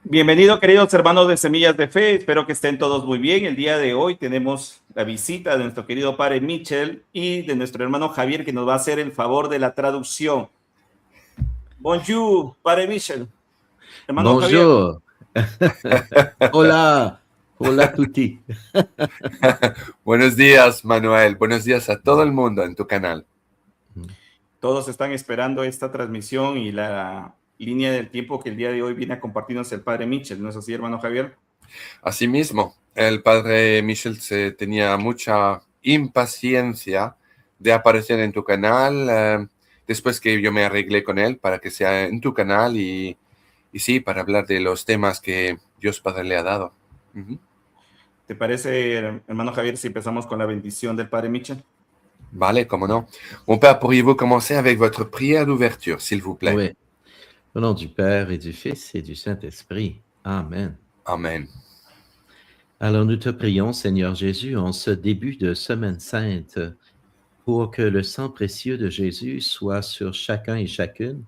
Bienvenido, queridos hermanos de Semillas de Fe. Espero que estén todos muy bien. El día de hoy tenemos la visita de nuestro querido padre Michel y de nuestro hermano Javier, que nos va a hacer el favor de la traducción. Bonjour, padre Michel. Hermano Javier. Bonjour. Hola. Hola tutti. Buenos días, Manuel. Buenos días a todo el mundo en tu canal. Todos están esperando esta transmisión y la línea del tiempo que el día de hoy viene a compartirnos el padre Michel. ¿No es así, hermano Javier? Asimismo, el padre Michel tenía mucha impaciencia de aparecer en tu canal después que yo me arreglé con él para que sea en tu canal y sí, para hablar de los temas que Dios Padre le ha dado. ¿Te parece, hermano Javier, si empezamos con la bendición del padre Michel? Vale, comment non. Mon père, pourriez-vous commencer avec votre prière d'ouverture, s'il vous plaît? Oui. Au nom du Père et du Fils et du Saint-Esprit. Amen. Amen. Alors nous te prions, Seigneur Jésus, en ce début de Semaine Sainte, pour que le sang précieux de Jésus soit sur chacun et chacune,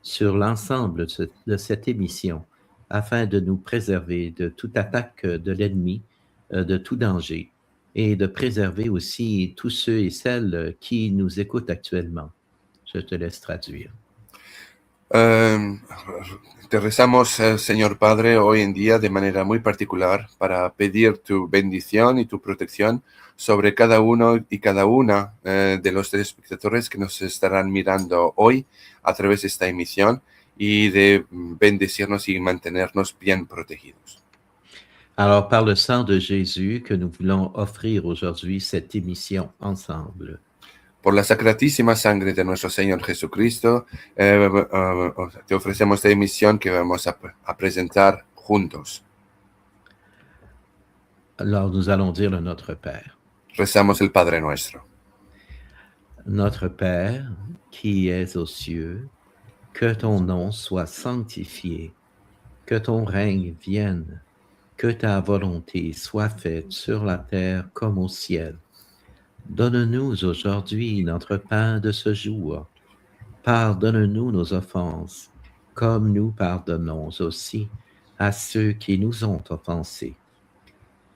sur l'ensemble de cette émission, afin de nous préserver de toute attaque de l'ennemi, de tout danger, et de préserver aussi tous ceux et celles qui nous écoutent actuellement. Je te laisse traduire. Te rezamos, Señor Padre, hoy en día de manera muy particular para pedir tu bendición y tu protección sobre cada uno y cada una de los telespectadores que nos estarán mirando hoy a través de esta emisión y de bendecirnos y mantenernos bien protegidos. Alors, par le sang de Jésus que nous voulons offrir aujourd'hui cette émission ensemble. Por la sacratísima sangre de nuestro Señor Jesucristo, te ofrecemos esta emisión que vamos a presentar juntos. Alors, nous allons dire le Notre Père. Rezamos el Padre Nuestro. Notre Père, qui es aux cieux, que ton nom soit sanctifié, que ton règne vienne, que ta volonté soit faite sur la terre comme au ciel. Donne-nous aujourd'hui notre pain de ce jour. Pardonne-nous nos offenses, comme nous pardonnons aussi à ceux qui nous ont offensés.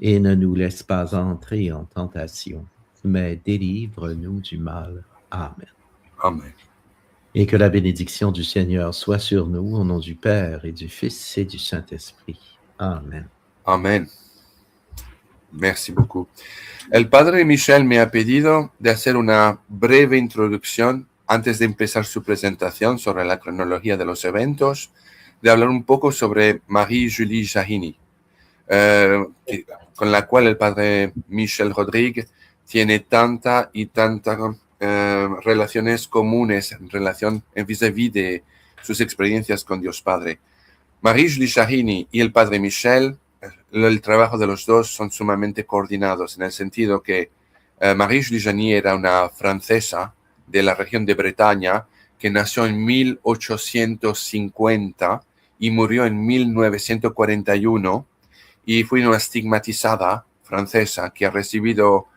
Et ne nous laisse pas entrer en tentation, mais délivre-nous du mal. Amen. Amen. Et que la bénédiction du Seigneur soit sur nous, au nom du Père et du Fils et du Saint-Esprit. Amen. Amen. Merci beaucoup. El padre Michel me ha pedido de hacer una breve introducción antes de empezar su presentación sobre la cronología de los eventos, de hablar un poco sobre Marie-Julie Jahini, con la cual el padre Michel Rodríguez tiene tanta relaciones comunes en relación vis-à-vis de sus experiencias con Dios Padre. Marie-Julie Jahini y el padre Michel, el trabajo de los dos son sumamente coordinados en el sentido que Marie-Julie Jahini era una francesa de la región de Bretaña que nació en 1850 y murió en 1941 y fue una estigmatizada francesa que ha recibido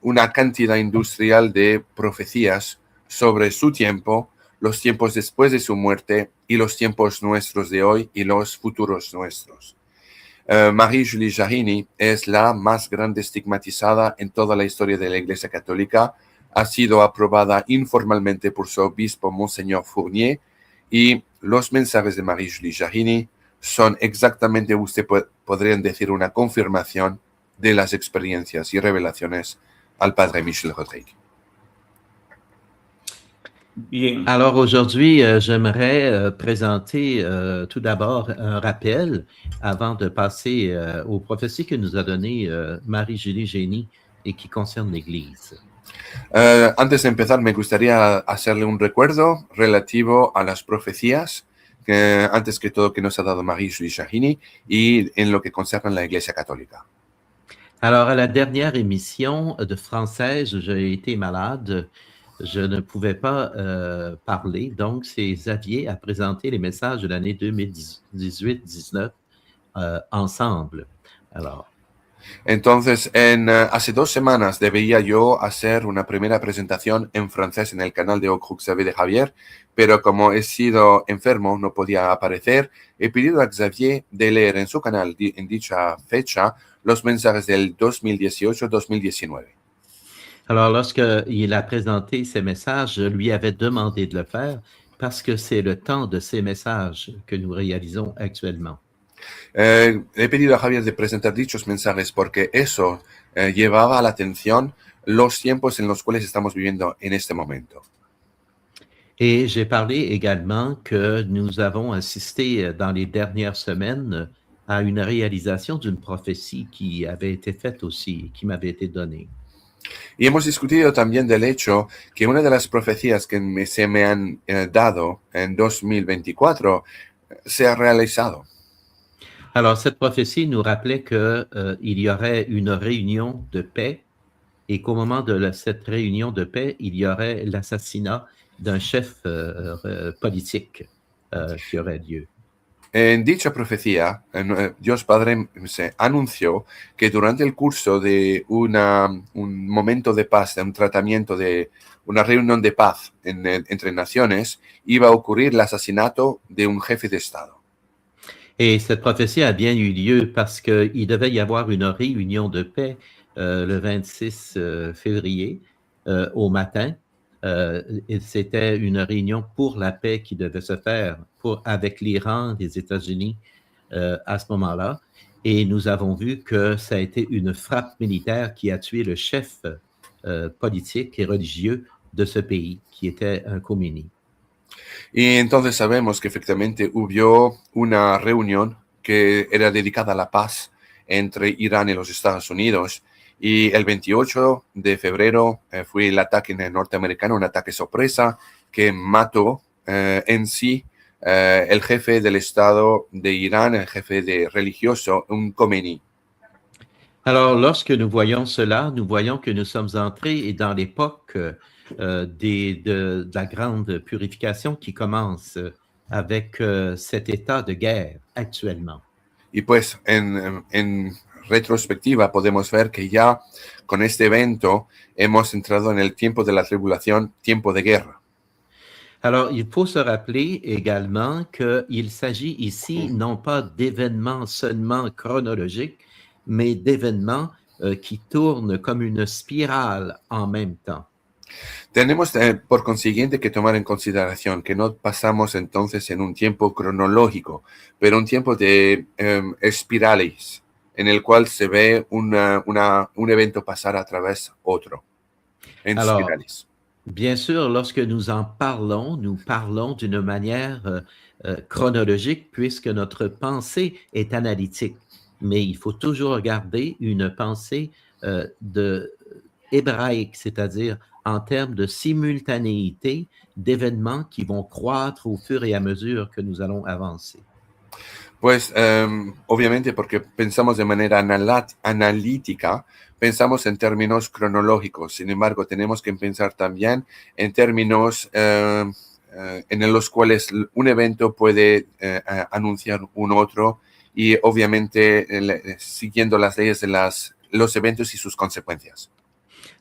una cantidad industrial de profecías sobre su tiempo, los tiempos después de su muerte y los tiempos nuestros de hoy y los futuros nuestros. Marie-Julie Jahini es la más grande estigmatizada en toda la historia de la Iglesia Católica. Ha sido aprobada informalmente por su obispo, Monseñor Fournier, y los mensajes de Marie-Julie Jahini son exactamente, usted podrían decir, una confirmación de las experiencias y revelaciones al Padre Michel Rodríguez. Bien. Alors aujourd'hui, j'aimerais présenter tout d'abord un rappel avant de passer aux prophéties que nous a données Marie-Julie Jahini et qui concernent l'Église. Antes de empezar, me gustaría hacerle un recuerdo relativo a las profecías, antes que todo que nos ha dado Marie-Julie Jahini y en lo que concerne a la Iglesia Católica. Alors, à la dernière émission de française, j'ai été malade. Je ne pouvais pas parler, donc c'est Xavier à présenter les messages de l'année 2018-19 ensemble. Alors. Entonces, hace 2 semanas debía yo hacer una primera presentación en francés en el canal de Okhuk Xavier de Javier, pero como he sido enfermo, no podía aparecer. He pedido a Xavier de leer en su canal en dicha fecha los mensajes del 2018-2019. Alors, lorsqu'il a présenté ses messages, je lui avais demandé de le faire parce que c'est le temps de ces messages que nous réalisons actuellement. He pedido a Javier de presentar dichos mensajes porque eso llevaba a la atención los tiempos en los cuales estamos viviendo en este momento. Et j'ai parlé également que nous avons assisté dans les dernières semaines à une réalisation d'une prophétie qui avait été faite aussi, qui m'avait été donnée. Y hemos discutido también del hecho que una de las profecías que se me han dado en 2024 se ha realizado. Alors, cette prophétie nous rappelait qu'il y aurait une réunion de paix et qu'au moment de cette réunion de paix, il y aurait l'assassinat d'un chef politique qui aurait lieu. En dicha profecía, Dios Padre se anunció que durante el curso de un momento de paz, de un tratamiento de una reunión de paz entre naciones, iba a ocurrir el asesinato de un jefe de Estado. Et cette prophétie a bien eu lieu parce qu'il devait y avoir une réunion de paix le 26 février au matin. C'était une réunion pour la paix qui devait se faire avec l'Iran, les États-Unis à ce moment-là. Et nous avons vu que ça a été une frappe militaire qui a tué le chef politique et religieux de ce pays, qui était un Khomeini. Y entonces sabemos que efectivamente hubo una reunión que era dedicada a la paz entre Irán y los Estados Unidos. Y el 28 de febrero fue el ataque norteamericano, un ataque sorpresa que mató en sí el jefe del Estado de Irán, el jefe religioso, un Khomeini. Alors, lorsque nous voyons cela, nous voyons que nous sommes entrés dans l'époque de la grande purification qui commence avec cet état de guerre actuellement. Y pues en retrospectiva podemos ver que ya con este evento hemos entrado en el tiempo de la tribulación, tiempo de guerra. Alors, il faut se rappeler également qu'il s'agit ici non pas d'événements seulement chronologiques, mais d'événements qui tournent comme une spirale en même temps. Tenemos por consiguiente que tomar en consideración que no pasamos entonces en un tiempo cronológico, pero un tiempo de espirales, en el cual se ve un evento pasar a través otro, en spirales. Bien sûr, lorsque nous en parlons, nous parlons d'une manière chronologique puisque notre pensée est analytique. Mais il faut toujours garder une pensée hébraïque, c'est-à-dire en termes de simultanéité d'événements qui vont croître au fur et à mesure que nous allons avancer. Pues obviamente porque pensamos de manera analítica, pensamos en términos cronológicos. Sin embargo, tenemos que pensar también en términos en los cuales un evento puede anunciar un otro y obviamente siguiendo las leyes de los eventos y sus consecuencias.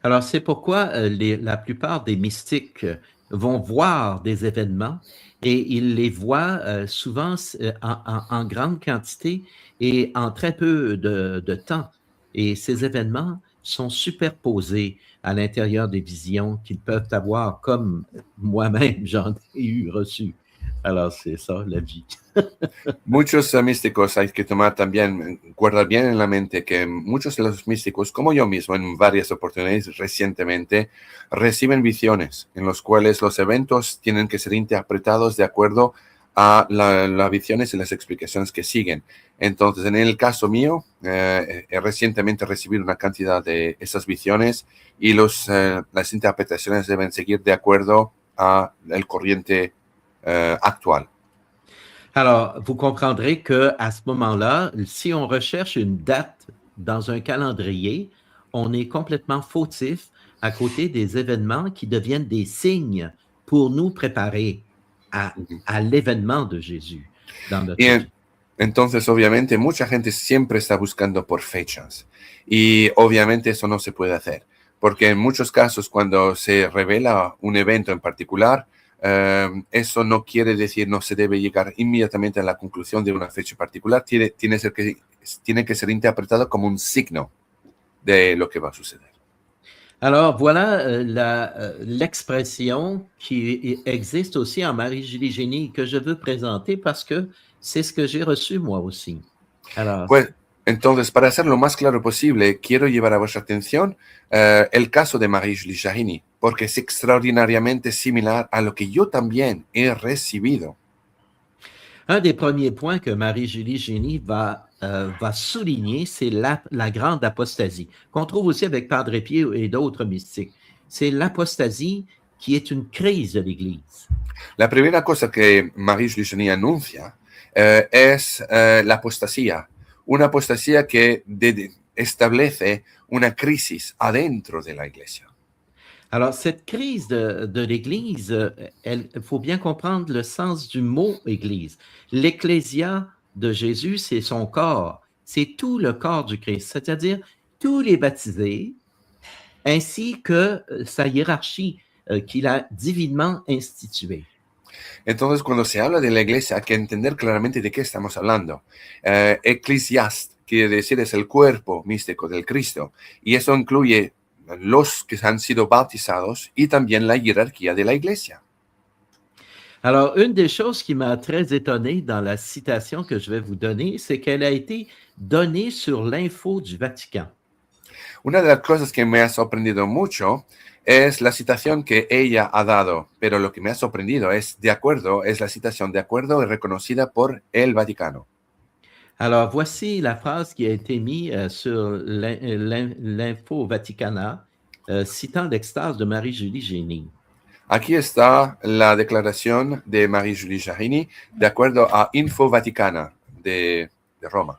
Alors, c'est pourquoi la plupart des mystiques vont voir des événements et ils les voient souvent en grande quantité et en très peu de temps. Et ces événements sont superposés à l'intérieur des visions qu'ils peuvent avoir, comme moi-même, j'en ai reçu. Alors, c'est ça, la vie. Muchos místicos hay que tomar también, guardar bien en la mente que muchos de los místicos, como yo mismo en varias oportunidades recientemente, reciben visiones en los cuales los eventos tienen que ser interpretados de acuerdo a las visiones y las explicaciones que siguen. Entonces, en el caso mío, recientemente recibí una cantidad de esas visiones y las interpretaciones deben seguir de acuerdo a el corriente actual. Alors, vous comprendrez qu'à ce moment-là, si on recherche une date dans un calendrier, on est complètement fautif à côté des événements qui deviennent des signes pour nous préparer à l'événement de Jésus dans notre vie. Entonces, obviamente, mucha gente siempre está buscando por fechas y obviamente eso no se puede hacer, porque en muchos casos cuando se revela un evento en particular, eso no quiere decir no se debe llegar inmediatamente a la conclusión de una fecha particular, tiene que ser interpretado como un signo de lo que va a suceder. Alors, voilà l'expression qui existe aussi en Marie-Julie Génie que je veux présenter parce que c'est ce que j'ai reçu moi aussi. Alors, Pues, entonces, para hacer lo más claro posible, quiero llevar a vuestra atención el caso de Marie-Julie Jarrini, porque es extraordinariamente similar a lo que yo también he recibido. un des premiers points que Marie-Julie Génie va souligner, c'est la grande apostasie, qu'on trouve aussi avec Padre Pio et d'autres mystiques. C'est l'apostasie qui est une crise de l'Église. La primera cosa que Marie-Julie Jarrini anuncia es la apostasía, una apostasía que establece una crisis adentro de la iglesia. Alors, cette crise de l'Église, il faut bien comprendre le sens du mot Église. L'Ecclésia de Jésus, c'est son corps. C'est tout le corps du Christ, c'est-à-dire tous les baptisés, ainsi que sa hiérarchie qu'il a divinement instituée. Entonces, cuando se habla de la iglesia, hay que entender claramente de qué estamos hablando. Eclesiast quiere decir es el cuerpo místico del Cristo, y eso incluye los que han sido bautizados y también la jerarquía de la iglesia. Alors, une des choses qui m'a très étonné dans la citation que je vais vous donner, c'est qu'elle a été donnée sur l'info du Vatican. Una de las cosas que me ha sorprendido mucho es la citación que ella ha dado, pero lo que me ha sorprendido es la citación de acuerdo y reconocida por el Vaticano. Alors, voici la phrase qui a été mise sur l'info Vaticana, citant l'extase de Marie-Julie Génie. Aquí está la declaración de Marie-Julie Jarrini de acuerdo a Info Vaticana de Roma.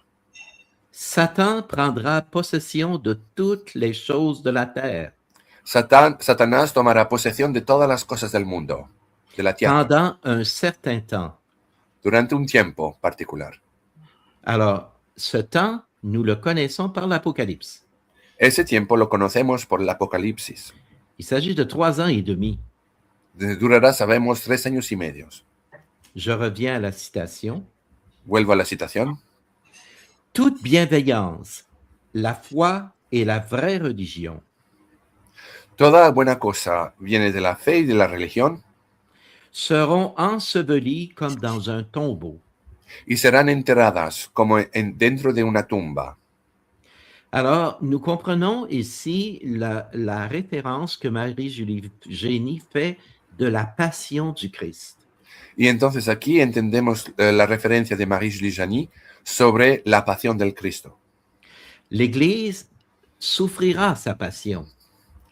Satan prendra possession de toutes les choses de la terre Satanás tomará posesión de todas las cosas del mundo, de la tierra, pendant un certain temps. durante un tiempo particular. Alors, ce temps, nous le connaissons par l'Apocalypse. Ese tiempo lo conocemos por el Apocalipsis. Il s'agit de 3 ans et demi. Durará, sabemos, 3 años y medio. Je reviens à la citation. Vuelvo a la citación. Toute bienveillance, la foi et la vraie religion Toda buena cosa viene de la fe y de la religión seront ensevelies comme dans un tombeau. y serán enterradas como dentro de una tumba. Alors, nous comprenons ici la référence que Marie-Julie Génie fait de la passion du Christ. Y entonces aquí entendemos la referencia de Marie-Julie Jarrini sobre la pasión del Cristo. L'Église souffrira sa passion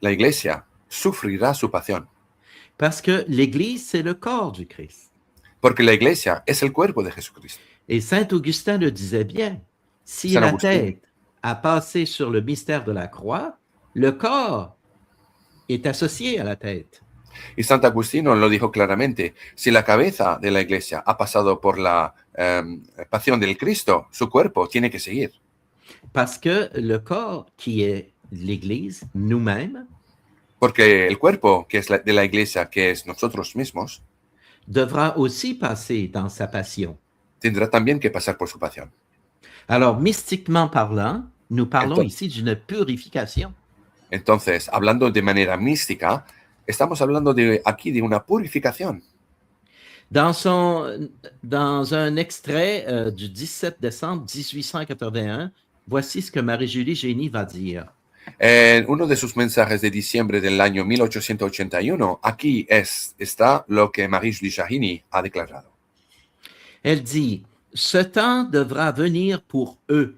La iglesia sufrirá su pasión, parce que l'Église, c'est le corps du Christ. porque la iglesia es el cuerpo de Jesucristo. Et Saint Augustin le disait bien, si Saint la Augustin. tête a passé sur le mystère de la croix, le corps est associé à la tête. Y Santo Agustino lo dijo claramente, si la cabeza de la iglesia ha pasado por la pasión del Cristo, su cuerpo tiene que seguir. Parce que le corps qui est l'Église, nous-mêmes, Porque el cuerpo que es de la iglesia, que es nosotros mismos, devra aussi passer dans sa passion. tendrá también que pasar por su pasión. Alors, mystiquement parlant, nous parlons Entonces- ici d'une purification. Entonces, hablando de manera mística, estamos hablando aquí de una purificación. Dans un extrait du 17 décembre 1881, voici ce que Marie-Julie Génie va dire. En uno de sus mensajes de diciembre del año 1881, aquí está lo que Marie-Julie Jarrini ha declarado. Elle dit, ce temps devra venir pour eux.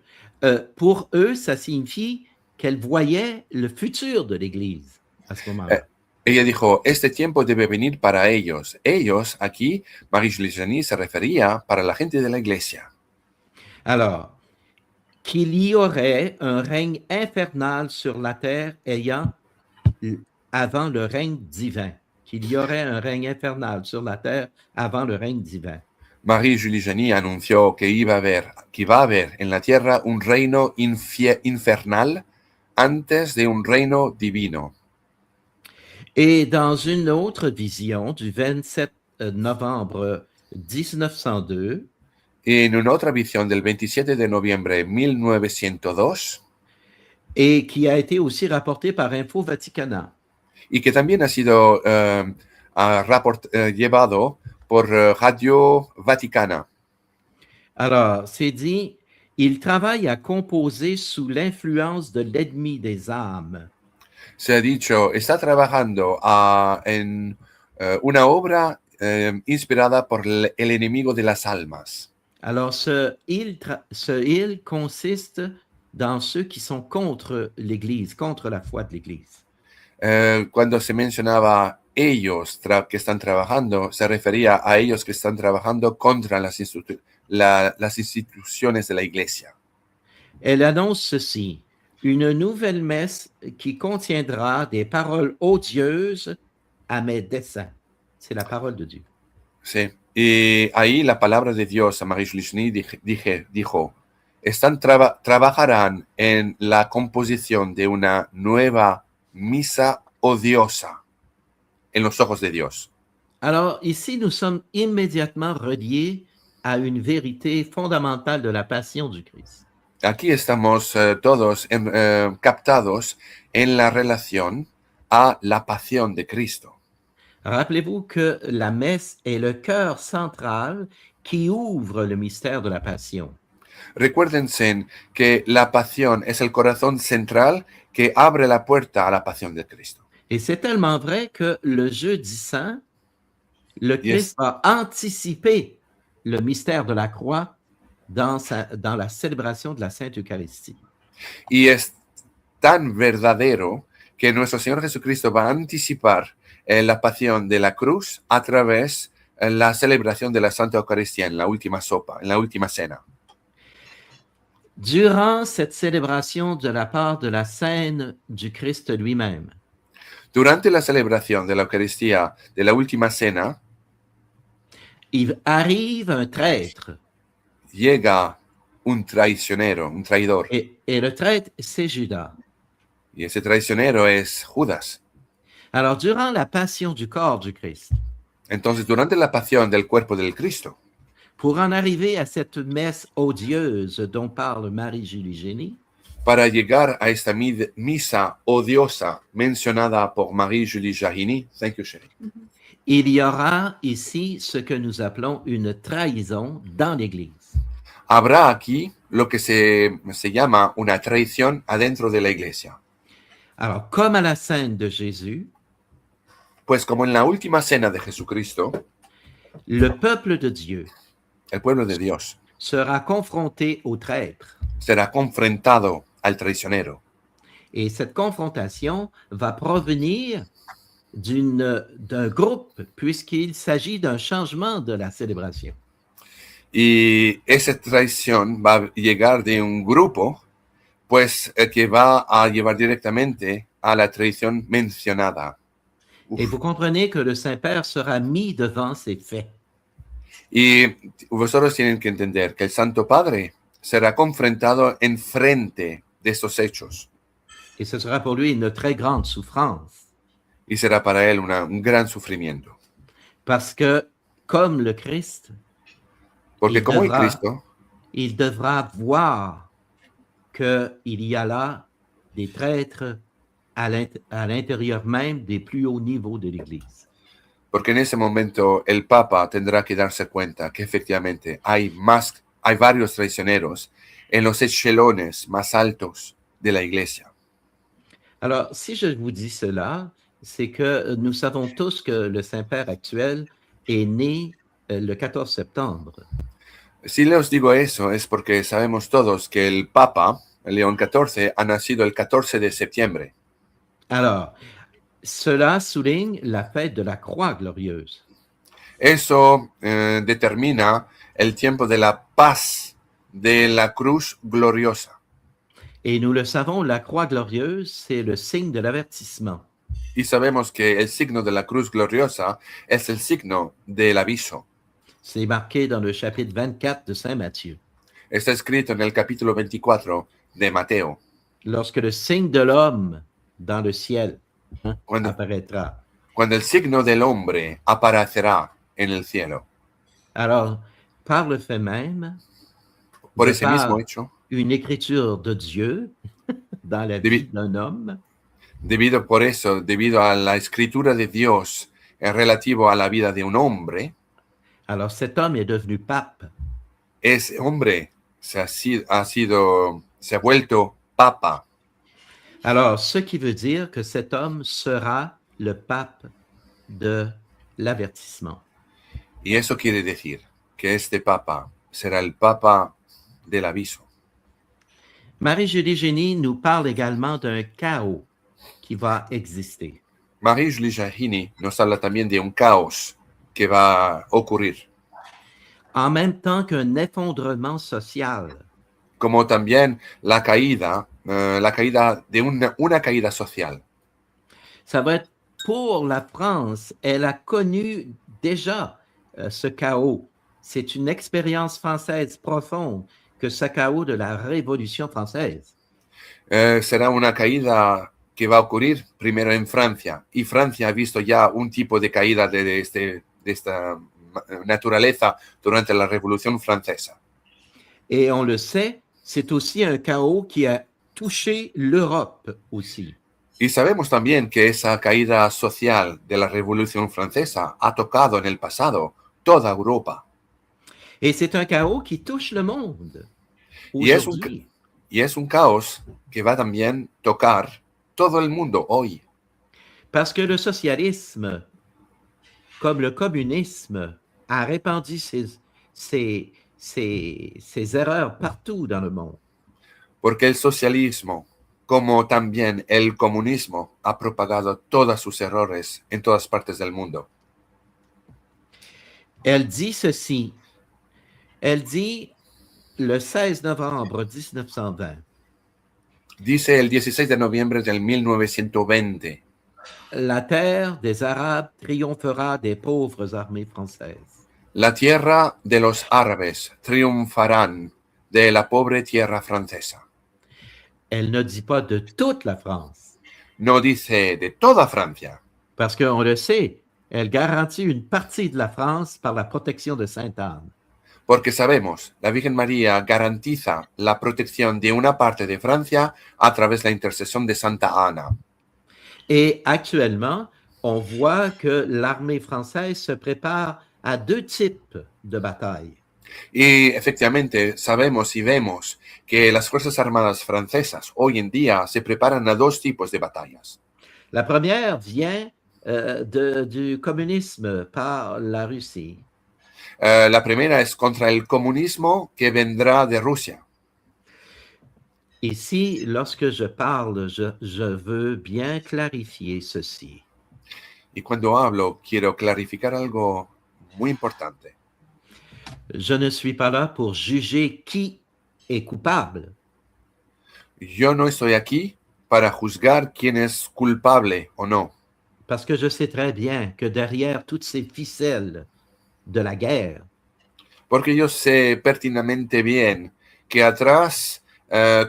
Pour eux, ça signifie qu'elle voyait le futur de l'Église à ce moment-là. Ella dijo, este tiempo debe venir para ellos. Ellos, aquí, Marie-Julie Jarrini se refería para la gente de la iglesia. Alors, qu'il y aurait un règne infernal sur la terre avant le règne divin. Qu'il y aurait un règne infernal sur la terre avant le règne divin. Marie-Julie Janin anunció que iba a haber en la tierra un reino infernal antes de un reino divino. Et dans une autre vision du 27 novembre 1902, En una otra visión del 27 de noviembre de 1902, et qui a été aussi rapportée par Info Vaticana, y que también ha sido llevado por Radio Vaticana. alors, c'est dit, il travaille à composer sous l'influence de l'ennemi des âmes. Se ha dicho, está trabajando en una obra inspirada por el enemigo de las almas. Alors, ce il consiste dans ceux qui sont contre l'Église, contre la foi de l'Église. Cuando se mencionaba ellos que están trabajando, se refería a ellos que están trabajando contra las instituciones de la Iglesia. Elle annonce ceci, une nouvelle messe qui contiendra des paroles odieuses à mes desseins. C'est la parole de Dieu. Sí. Y ahí la palabra de Dios a Marie-Julie Janin dijo, trabajarán en la composición de una nueva misa odiosa en los ojos de Dios. Alors, ici, nous sommes immédiatement reliés à une vérité fondamentale de la passion du Christ. Aquí estamos todos captados en la relación a la pasión de Cristo. Rappelez-vous que la messe est le cœur central qui ouvre le mystère de la passion. Recuérdense que la pasión es el corazón central que abre la puerta a la pasión de Cristo. Et c'est tellement vrai que le jeudi saint, le Christ a anticipé le mystère de la croix dans la célébration de la Sainte Eucharistie. Y es tan verdadero que nuestro Señor Jesucristo va a anticipar la pasión de la cruz a través de la celebración de la Santa Eucaristía en la última sopa, en la última cena. Durant cette célébration de la part de la scène du Christ lui-même, durante la celebración de la Eucaristía de la última cena, il arrive un traître. Llega un traicionero, un traidor. Et le traître, c'est Judas. Y ese traicionero es Judas. Alors, durant la passion du corps du Christ, entonces, durante la pasión del cuerpo del Cristo, pour en arriver à cette messe odieuse dont parle Marie-Julie Janin, para llegar a esta misa odiosa mencionada por Marie-Julie Janin, thank you, Sherry. Il y aura ici ce que nous appelons une trahison dans l'Église. Habrá aquí lo que se llama una traición adentro de la Iglesia. Alors, comme à la scène de Jésus, pues como en la última cena de Jesucristo, le peuple de Dieu, el pueblo de Dios, sera confronté au traître. Será confrontado al traicionero. Et cette confrontation va provenir d'un groupe, puisqu'il s'agit d'un changement de la célébration. Y esa traición va a llegar de un grupo, pues que va a llevar directamente a la traición mencionada. Et vous comprenez que le Saint-Père sera mis devant ces faits. Y vosotros tienen que entender que el Santo Padre será confrontado en frente de estos hechos. Et ce sera pour lui une très grande souffrance. Y será para él un gran sufrimiento. Parce que, comme le Christ, porque como el Cristo, il devra voir qu'il y a là des traîtres à l'intérieur même des plus hauts niveaux de l'Église. Porque en ese momento el Papa tendrá que darse cuenta que efectivamente hay varios traicioneros en los echelones más altos de la Iglesia. Alors, si je vous dis cela, c'est que nous savons tous que le Saint-Père actuel est né le 14 septembre. Si les digo eso es porque sabemos todos que el Papa, León XIV, ha nacido el 14 de septiembre. Alors, cela souligne la fête de la croix glorieuse. Eso determina el tiempo de la paz de la cruz gloriosa. Et nous le savons, la croix glorieuse, c'est le signe de l'avertissement. Y sabemos que el signo de la cruz gloriosa es el signo del aviso. C'est marqué dans le chapitre 24 de Saint Matthieu. Está escrito en el capítulo 24 de Mateo. Lorsque le signe de l'homme dans le ciel Cuando, apparaîtra. cuando el signo del hombre aparecerá en el cielo. Alors, par le fait même, Por de ese mismo par hecho, une écriture de Dieu dans la vie d'un homme, debido a la escritura de Dios relativo a la vida de un hombre, alors cet homme est devenu pape. ese hombre se ha vuelto papa. Alors, ce qui veut dire que cet homme sera le pape de l'avertissement. Y eso quiere decir que este papa será el papa del aviso. Marie-Julie Génie nous parle également d'un chaos qui va exister. Marie-Julie Jahini nos habla también de un caos que va a ocurrir, En même temps qu'un effondrement social, como también la caída de una caída social. ça va être pour la France. Elle a connu déjà ce chaos. C'est une expérience française profonde que ce chaos de la Révolution française. Será una caída que va a ocurrir primero en Francia, y Francia ha visto ya un tipo de caída de esta naturaleza durante la Revolución Francesa. Et on le sait, c'est aussi un chaos qui a touché l'Europe aussi. Y sabemos también que esa caída social de la Revolución Francesa ha tocado en el pasado toda Europa. Et c'est un chaos qui touche le monde Y es aujourd'hui. un caos que va también tocar todo el mundo hoy. Parce que le socialisme, comme le communisme, a répandu ses erreurs partout dans le monde. Porque el socialismo, como también el comunismo, ha propagado todos sus errores en todas partes del mundo. Elle dit ceci. Elle dit le 16 novembre 1920, Dice el 16 de noviembre del 1920, la terre des Arabes triomphera des pauvres armées françaises. la tierra de los árabes triunfarán de la pobre tierra francesa. Elle ne dit pas de toute la France, No dice de toda Francia, parce qu'on le sait, elle garantit une partie de la France par la protection de Sainte-Anne. porque sabemos, la Virgen María garantiza la protección de una parte de Francia a través de la intercesión de Santa Ana. Et actuellement, on voit que l'armée française se prépare à deux types de batailles. Y efectivamente sabemos y vemos que las Fuerzas Armadas francesas hoy en día se preparan a dos tipos de batallas. La première vient du communisme par la Russie. La primera es contra el comunismo que vendrá de Rusia. Ici, lorsque je parle, je veux bien clarifier ceci. Y cuando hablo, quiero clarificar algo muy importante. Je ne suis pas là pour juger qui est coupable. Yo no estoy aquí para juzgar quién es culpable o no, Parce que je sais très bien que derrière toutes ces ficelles de la guerre, porque yo sé pertinentemente bien que atrás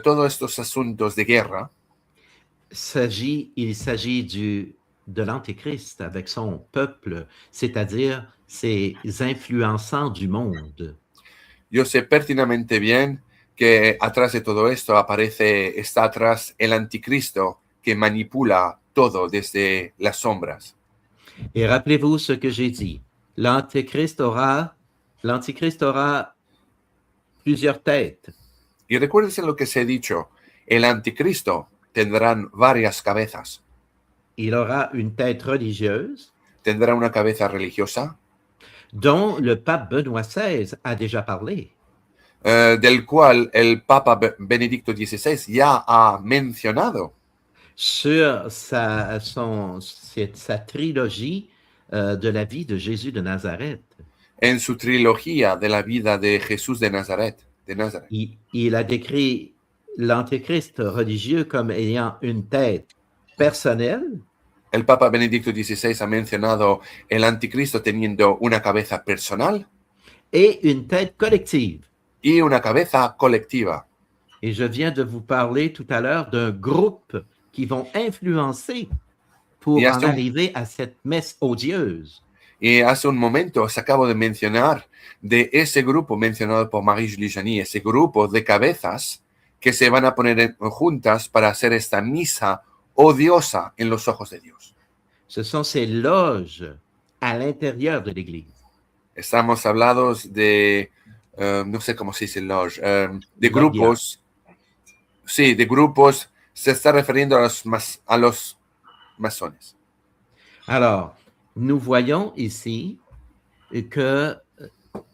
todos estos asuntos de guerra il s'agit de l'Antéchrist avec son peuple, c'est-à-dire ses influençants du monde. yo sé pertinentemente bien que atrás de todo esto está atrás el anticristo que manipula todo desde las sombras. Et rappelez-vous ce que j'ai dit. L'Antéchrist aura plusieurs têtes. Y recuérdense lo que se ha dicho, el anticristo tendrán varias cabezas. Il aura une tête religieuse Tendrá una cabeza religiosa, dont le pape Benoît XVI a déjà parlé. del cual el Papa Benedicto XVI ya ha mencionado Sur sa trilogie de la vie de Jésus de Nazareth. en su trilogía de la vida de Jesús de Nazaret. Il a décrit l'Antéchrist religieux comme ayant une tête personnelle, El Papa Benedicto XVI ha mencionado el anticristo teniendo una cabeza personal, et une tête collective. y una cabeza colectiva. Et je viens de vous parler tout à l'heure d'un groupe qui vont influencer pour Y en hace un- arriver à cette messe odieuse. Y hace un momento os acabo de mencionar de ese grupo mencionado por Marie-Julie Jany, ese grupo de cabezas que se van a poner juntas para hacer esta misa odiosa en los ojos de Dios. Ce sont ces loges à l'intérieur de l'Église. Estamos hablados de, no sé cómo se dice loge, de Logia. grupos. Sí, de grupos. Se está refiriendo a los masones. Alors, nous voyons ici que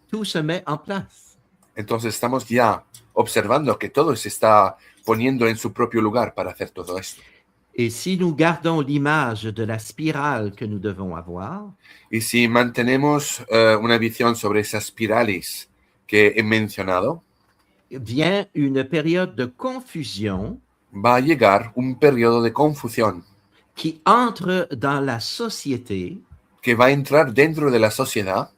tout se met en place. Entonces estamos ya observando que todo se está poniendo en su propio lugar para hacer todo esto. Et si nous gardons l'image de la spirale que nous devons avoir, Y si mantenemos una visión sobre esas espirales que he mencionado, vient une période de confusion va a llegar un periodo de confusión qui entre dans la société, que va a entrar dentro de la sociedad,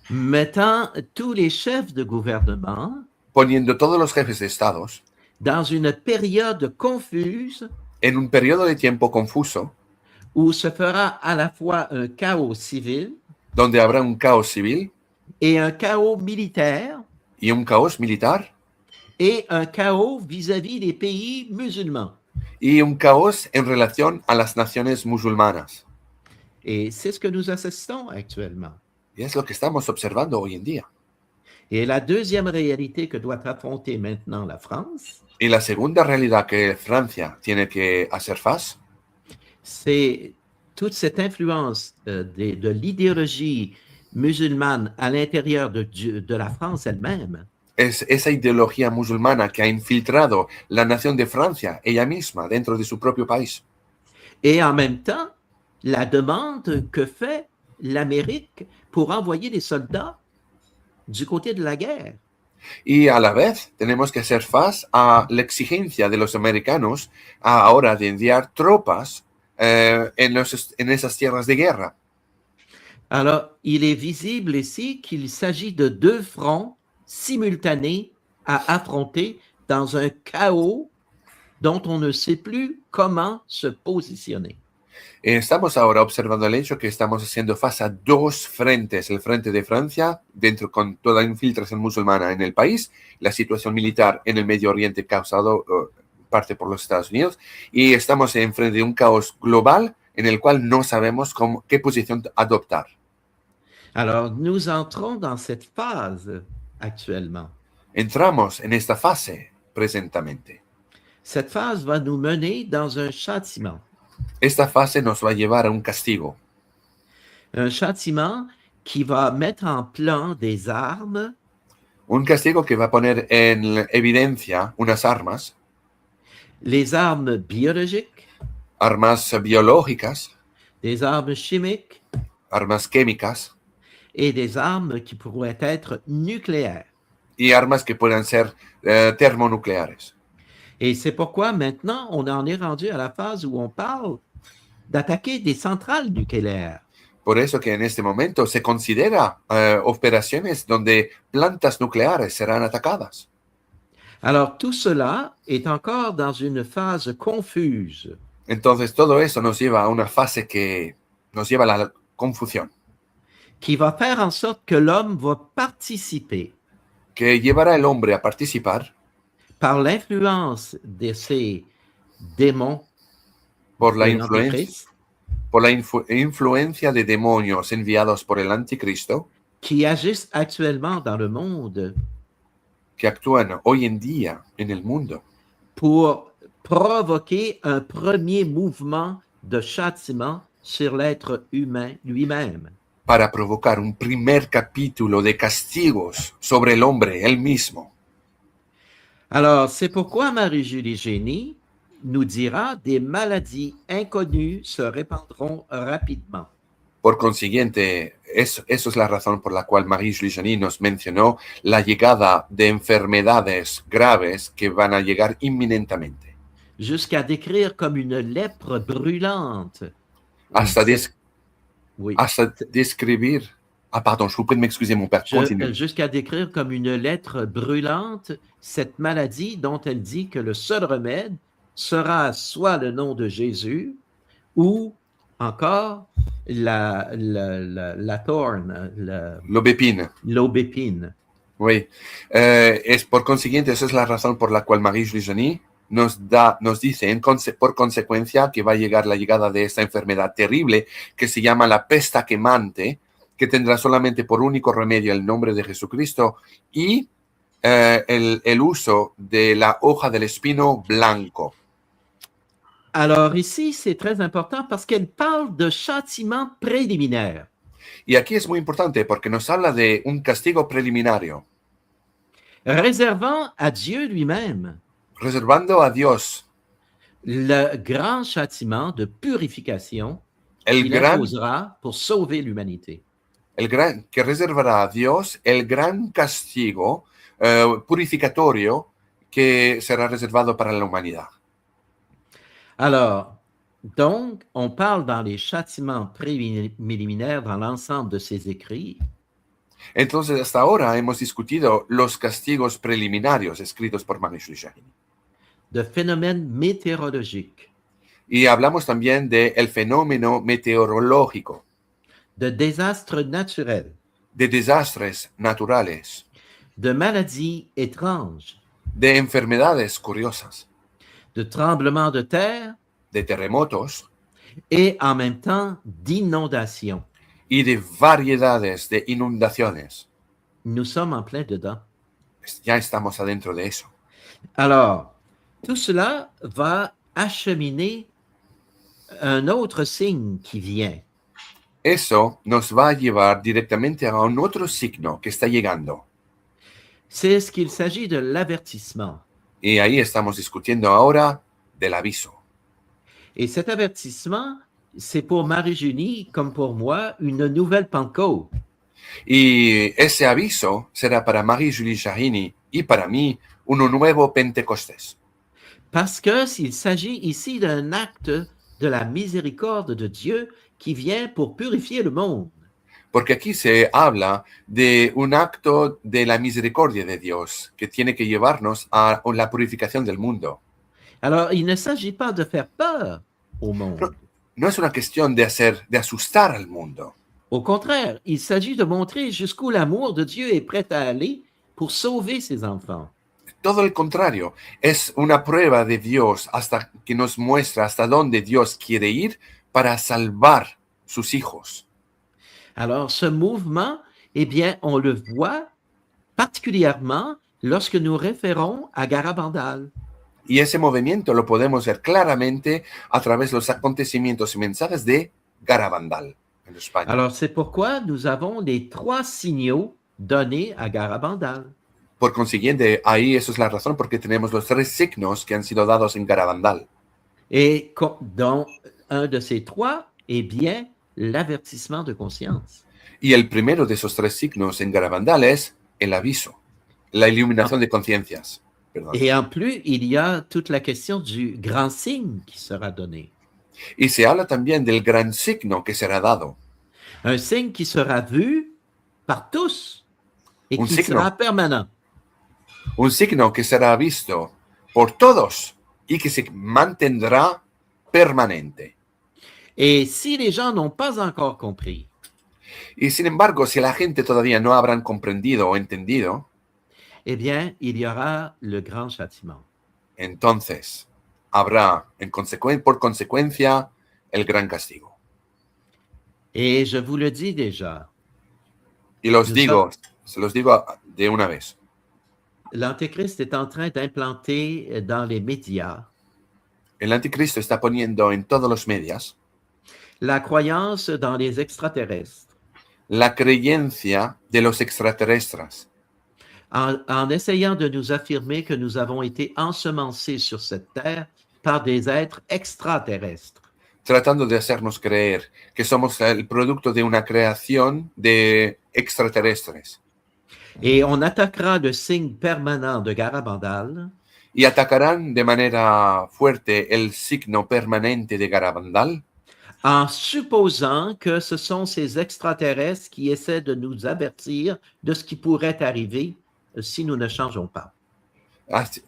mettant tous les chefs de gouvernement poniendo todos los jefes de estados dans une période confuse en un periodo de tiempo confuso, où se fera à la fois un chaos civil donde habrá un caos civil et un chaos militaire y un caos militar et un chaos vis-à-vis des pays musulmans. y un caos en relación a las naciones musulmanas. Et c'est ce que nous assistons actuellement. Y es lo que estamos observando hoy en día. Et la deuxième réalité que doit affronter maintenant la France, Y la segunda realidad que Francia tiene que hacer face c'est toute cette influence de l'idéologie musulmane à l'intérieur de la France elle-même, es esa ideología musulmana que ha infiltrado la nación de Francia, ella misma, dentro de su propio país. et en même temps, la demande que fait l'Amérique pour envoyer des soldats du côté de la guerre. Y a la vez tenemos que hacer face a la exigencia de los americanos ahora de enviar tropas en esas tierras de guerra. Alors, il est visible ici qu'il s'agit de deux fronts simultanés à affronter dans un chaos dont on ne sait plus comment se positionner. Estamos ahora observando el hecho que estamos haciendo face a dos frentes, el frente de Francia, dentro con toda la infiltración musulmana en el país, la situación militar en el Medio Oriente causado parte por los Estados Unidos, y estamos en frente de un caos global en el cual no sabemos qué posición adoptar. Alors, nous entrons dans cette phase actuellement. Entramos en esta fase presentamente. Cette phase va nous mener dans un châtiment. Esta fase nos va a llevar a un castigo. Un châtiment qui va mettre en plan des armes, Un castigo que va a poner en evidencia unas armas, les armes biologiques, armas biológicas, des armes chimiques armas químicas et des armes qui pourraient être nucléaires. y armas que puedan ser termonucleares. Et c'est pourquoi maintenant, on en est rendu à la phase où on parle d'attaquer des centrales nucléaires. Por eso que en este momento se considera operaciones donde plantas nucleares serán atacadas. Alors, tout cela est encore dans une phase confuse. Entonces todo eso nos lleva a una fase que nos lleva a la confusión, qui va faire en sorte que l'homme va participer que llevará al hombre a participar par l'influence de ces démons por la de influencia, l'Antéchrist por la influencia de demonios enviados por el anticristo qui agissent actuellement dans le monde que actúan hoy en día en el mundo pour provoquer un premier mouvement de châtiment sur l'être humain lui-même. para provocar un primer capítulo de castigos sobre el hombre él mismo. Alors, c'est pourquoi Marie-Julie Génie nous dira des maladies inconnues se répandront rapidement. Por consiguiente, eso es la razón por la cual Marie-Julie Jany nos mencionó la llegada de enfermedades graves que van a llegar inminentemente. Jusqu'à décrire comme une lèpre brûlante. Hasta, Oui. hasta describir Ah, pardon, je vous prie de m'excuser, mon père. Continue. jusqu'à décrire comme une lettre brûlante cette maladie dont elle dit que le seul remède sera soit le nom de Jésus ou encore la thorn, L'aubépine. l'aubépine. Oui. Es por consiguiente, esa es la razón por la cual Marie-Julie Janis nos dice por consecuencia que va a llegar la llegada de esta enfermedad terrible que se llama la pesta quemante, que tendrá solamente por único remedio el nombre de Jesucristo y el uso de la hoja del espino blanco. Alors ici, c'est très important parce qu'elle parle de châtiment préliminaire. Y aquí es muy importante porque nos habla de un castigo preliminario, Réservant à Dieu lui-même reservando a Dios le grand châtiment de purification el qu'il gran, imposera pour sauver l'humanité. que reservará a Dios el gran castigo purificatorio que será reservado para la humanidad. Alors, donc, on parle dans les châtiments préliminaires dans l'ensemble de ses écrits, Entonces, hasta ahora hemos discutido los castigos preliminarios escritos por Marie-Julie Janis. de phénomènes météorologiques, Y hablamos también del fenómeno meteorológico, de désastres naturels, de desastres naturales, de maladies étranges, de enfermedades curiosas, de tremblements de terre de terremotos et en même temps d'inondations. y de variedades de inundaciones. Nous sommes en plein dedans. Ya estamos adentro de eso. Alors, tout cela va acheminer un autre signe qui vient. Eso nos va a llevar directamente a un otro signo que está llegando. C'est ce qu'il s'agit de l'avertissement. Y ahí estamos discutiendo ahora del aviso. Et cet avertissement, c'est pour Marie-Julie, comme pour moi, une nouvelle Pentecôte. Y ese aviso será para Marie-Julie Janis y para mí uno nuevo Pentecostés. Parce que s'il s'agit ici d'un acte de la miséricorde de Dieu qui vient pour purifier le monde. Porque aquí se habla de un acto de la misericordia de Dios que tiene que llevarnos a la purificación del mundo. Alors, il ne s'agit pas de faire peur au monde. No es una cuestión de asustar al mundo. Au contraire, il s'agit de montrer jusqu'où l'amour de Dieu est prêt à aller pour sauver ses enfants. Todo el contrario, es una prueba de Dios hasta que nos muestra hasta dónde Dios quiere ir para salvar sus hijos. Alors, ce mouvement, eh bien, on le voit particulièrement lorsque nous référons à Garabandal. Y ese movimiento lo podemos ver claramente a través de los acontecimientos y mensajes de Garabandal en España. Alors, c'est pourquoi nous avons les 3 signaux donnés à Garabandal. Por consiguiente, ahí eso es la razón porque tenemos los 3 signos que han sido dados en Garabandal. Et dont un de ces 3 est bien l'avertissement de conscience. Y el primero de esos 3 signos en Garabandal es el aviso, la iluminación de conciencias. Perdón. Et en plus, il y a toute la question du grand signe qui sera donné. Y se habla también del gran signo que será dado. Un signe qui sera vu par tous et Un qui signo. sera permanent. Un signo que será visto por todos y que se mantendrá permanente. Et si les gens n'ont pas encore compris, Y sin embargo, si la gente todavía no habrán comprendido o entendido, eh bien, il y aura le grand châtiment. entonces habrá por consecuencia el gran castigo. Et je vous le dis déjà, Y los Nous digo, se los digo de una vez. l'Antéchrist est en train d'implanter dans les médias El anticristo está poniendo en todos los medios la croyance dans les extraterrestres, la creencia de los extraterrestres, en essayant de nous affirmer que nous avons été ensemencés sur cette terre par des êtres extraterrestres. tratando de hacernos creer que somos el producto de una creación de extraterrestres. Et on attaquera le signe permanent de Garabandal Y atacarán de manera fuerte el signo permanente de Garabandal en supposant que ce sont ces extraterrestres qui essaient de nous avertir de ce qui pourrait arriver si nous ne changeons pas.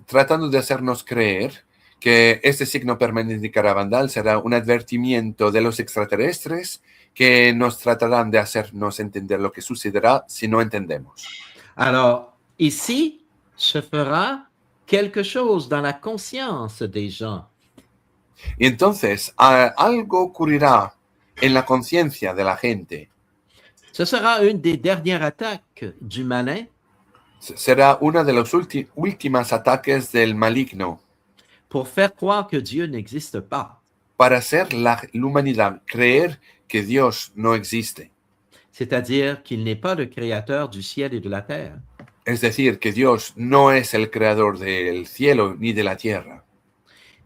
Tratando de hacernos creer que este signo permanente carabandal será un advertimiento de los extraterrestres que nos tratarán de hacernos entender lo que sucederá si no entendemos. Alors, ici, se fera quelque chose dans la conscience des gens. Y entonces algo ocurrirá en la conciencia de la gente. Ce sera une des dernières attaques du malin Será una de los últimos ataques del maligno pour faire croire que Dieu n'existe pas. para hacer l'humanidad creer que Dios no existe. C'est-à-dire qu'il n'est pas le créateur du ciel et de la terre. Es decir, que Dios no es el creador del cielo ni de la tierra.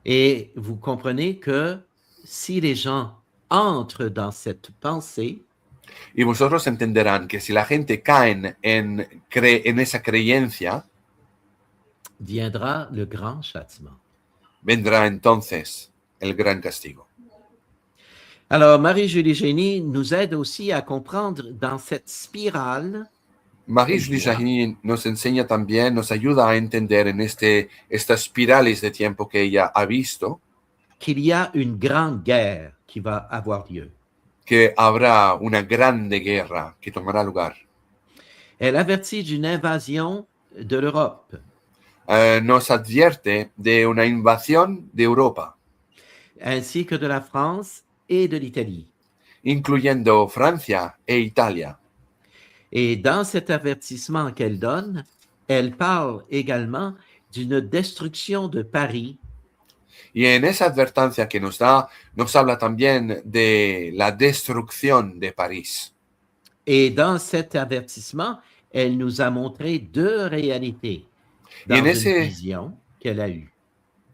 Et vous comprenez que si les gens entrent dans cette pensée, Y vosotros entenderán que si la gente cae en esa creencia, viendra le grand châtiment. vendrá entonces el gran castigo. Alors, Marie-Julie Génie nous aide aussi à comprendre dans cette spirale Marie-Julie Jahin nos enseña también, nos ayuda a entender en estas espirales de tiempo que ella ha visto, qu'il y a une grande guerre qui va avoir lieu. que habrá una grande guerra que tomará lugar. Elle avertit d'une invasion de l'Europe, Nos advierte de una invasión de Europa, ainsi que de la France et de l'Italie. incluyendo Francia e Italia. Et dans cet avertissement qu'elle donne, elle parle également d'une destruction de Paris Y en esa advertencia que nos da, nos habla también de la destrucción de París. Et dans cet avertissement, elle nous a montré deux réalités dans Y en une vision qu'elle a eue.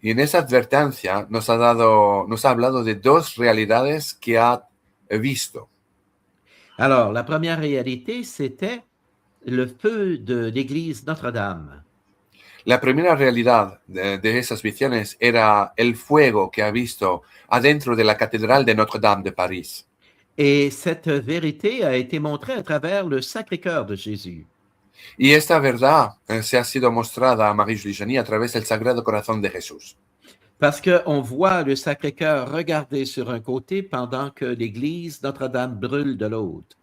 Y en esa advertencia nos ha hablado de dos realidades que ha visto. Alors, la première réalité, c'était le feu de l'église Notre-Dame. La primera realidad de esas visiones era el fuego que ha visto adentro de la Catedral de Notre-Dame de París. Et cette vérité a été montrée à travers le Sacré-Cœur de Jésus. Y esta verdad se ha sido mostrada a Marie-Julie Jahin a través del Sagrado Corazón de Jesús. Parce qu'on voit le Sacré-Cœur regarder sur un côté pendant que l'église Notre-Dame brûle de l'autre.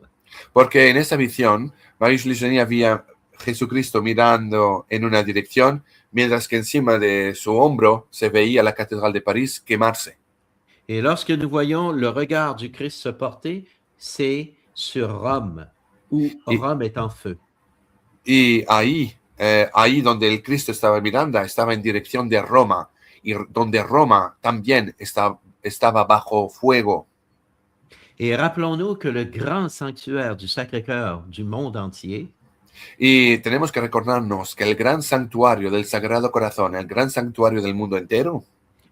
Porque en esa visión, Marie-Julie Jahin había a Jesucristo mirando en una dirección, mientras que encima de su hombro se veía la Catedral de París quemarse. Et lorsque nous voyons le regard du Christ se porter, c'est sur Rome, où Rome est en feu. Y ahí donde el Cristo estaba mirando, estaba en dirección de Roma, y donde Roma también estaba bajo fuego. Et rappelons-nous que le grand sanctuaire du Sacré-Cœur du monde entier Y tenemos que recordarnos que el gran santuario del Sagrado Corazón, el gran santuario del mundo entero,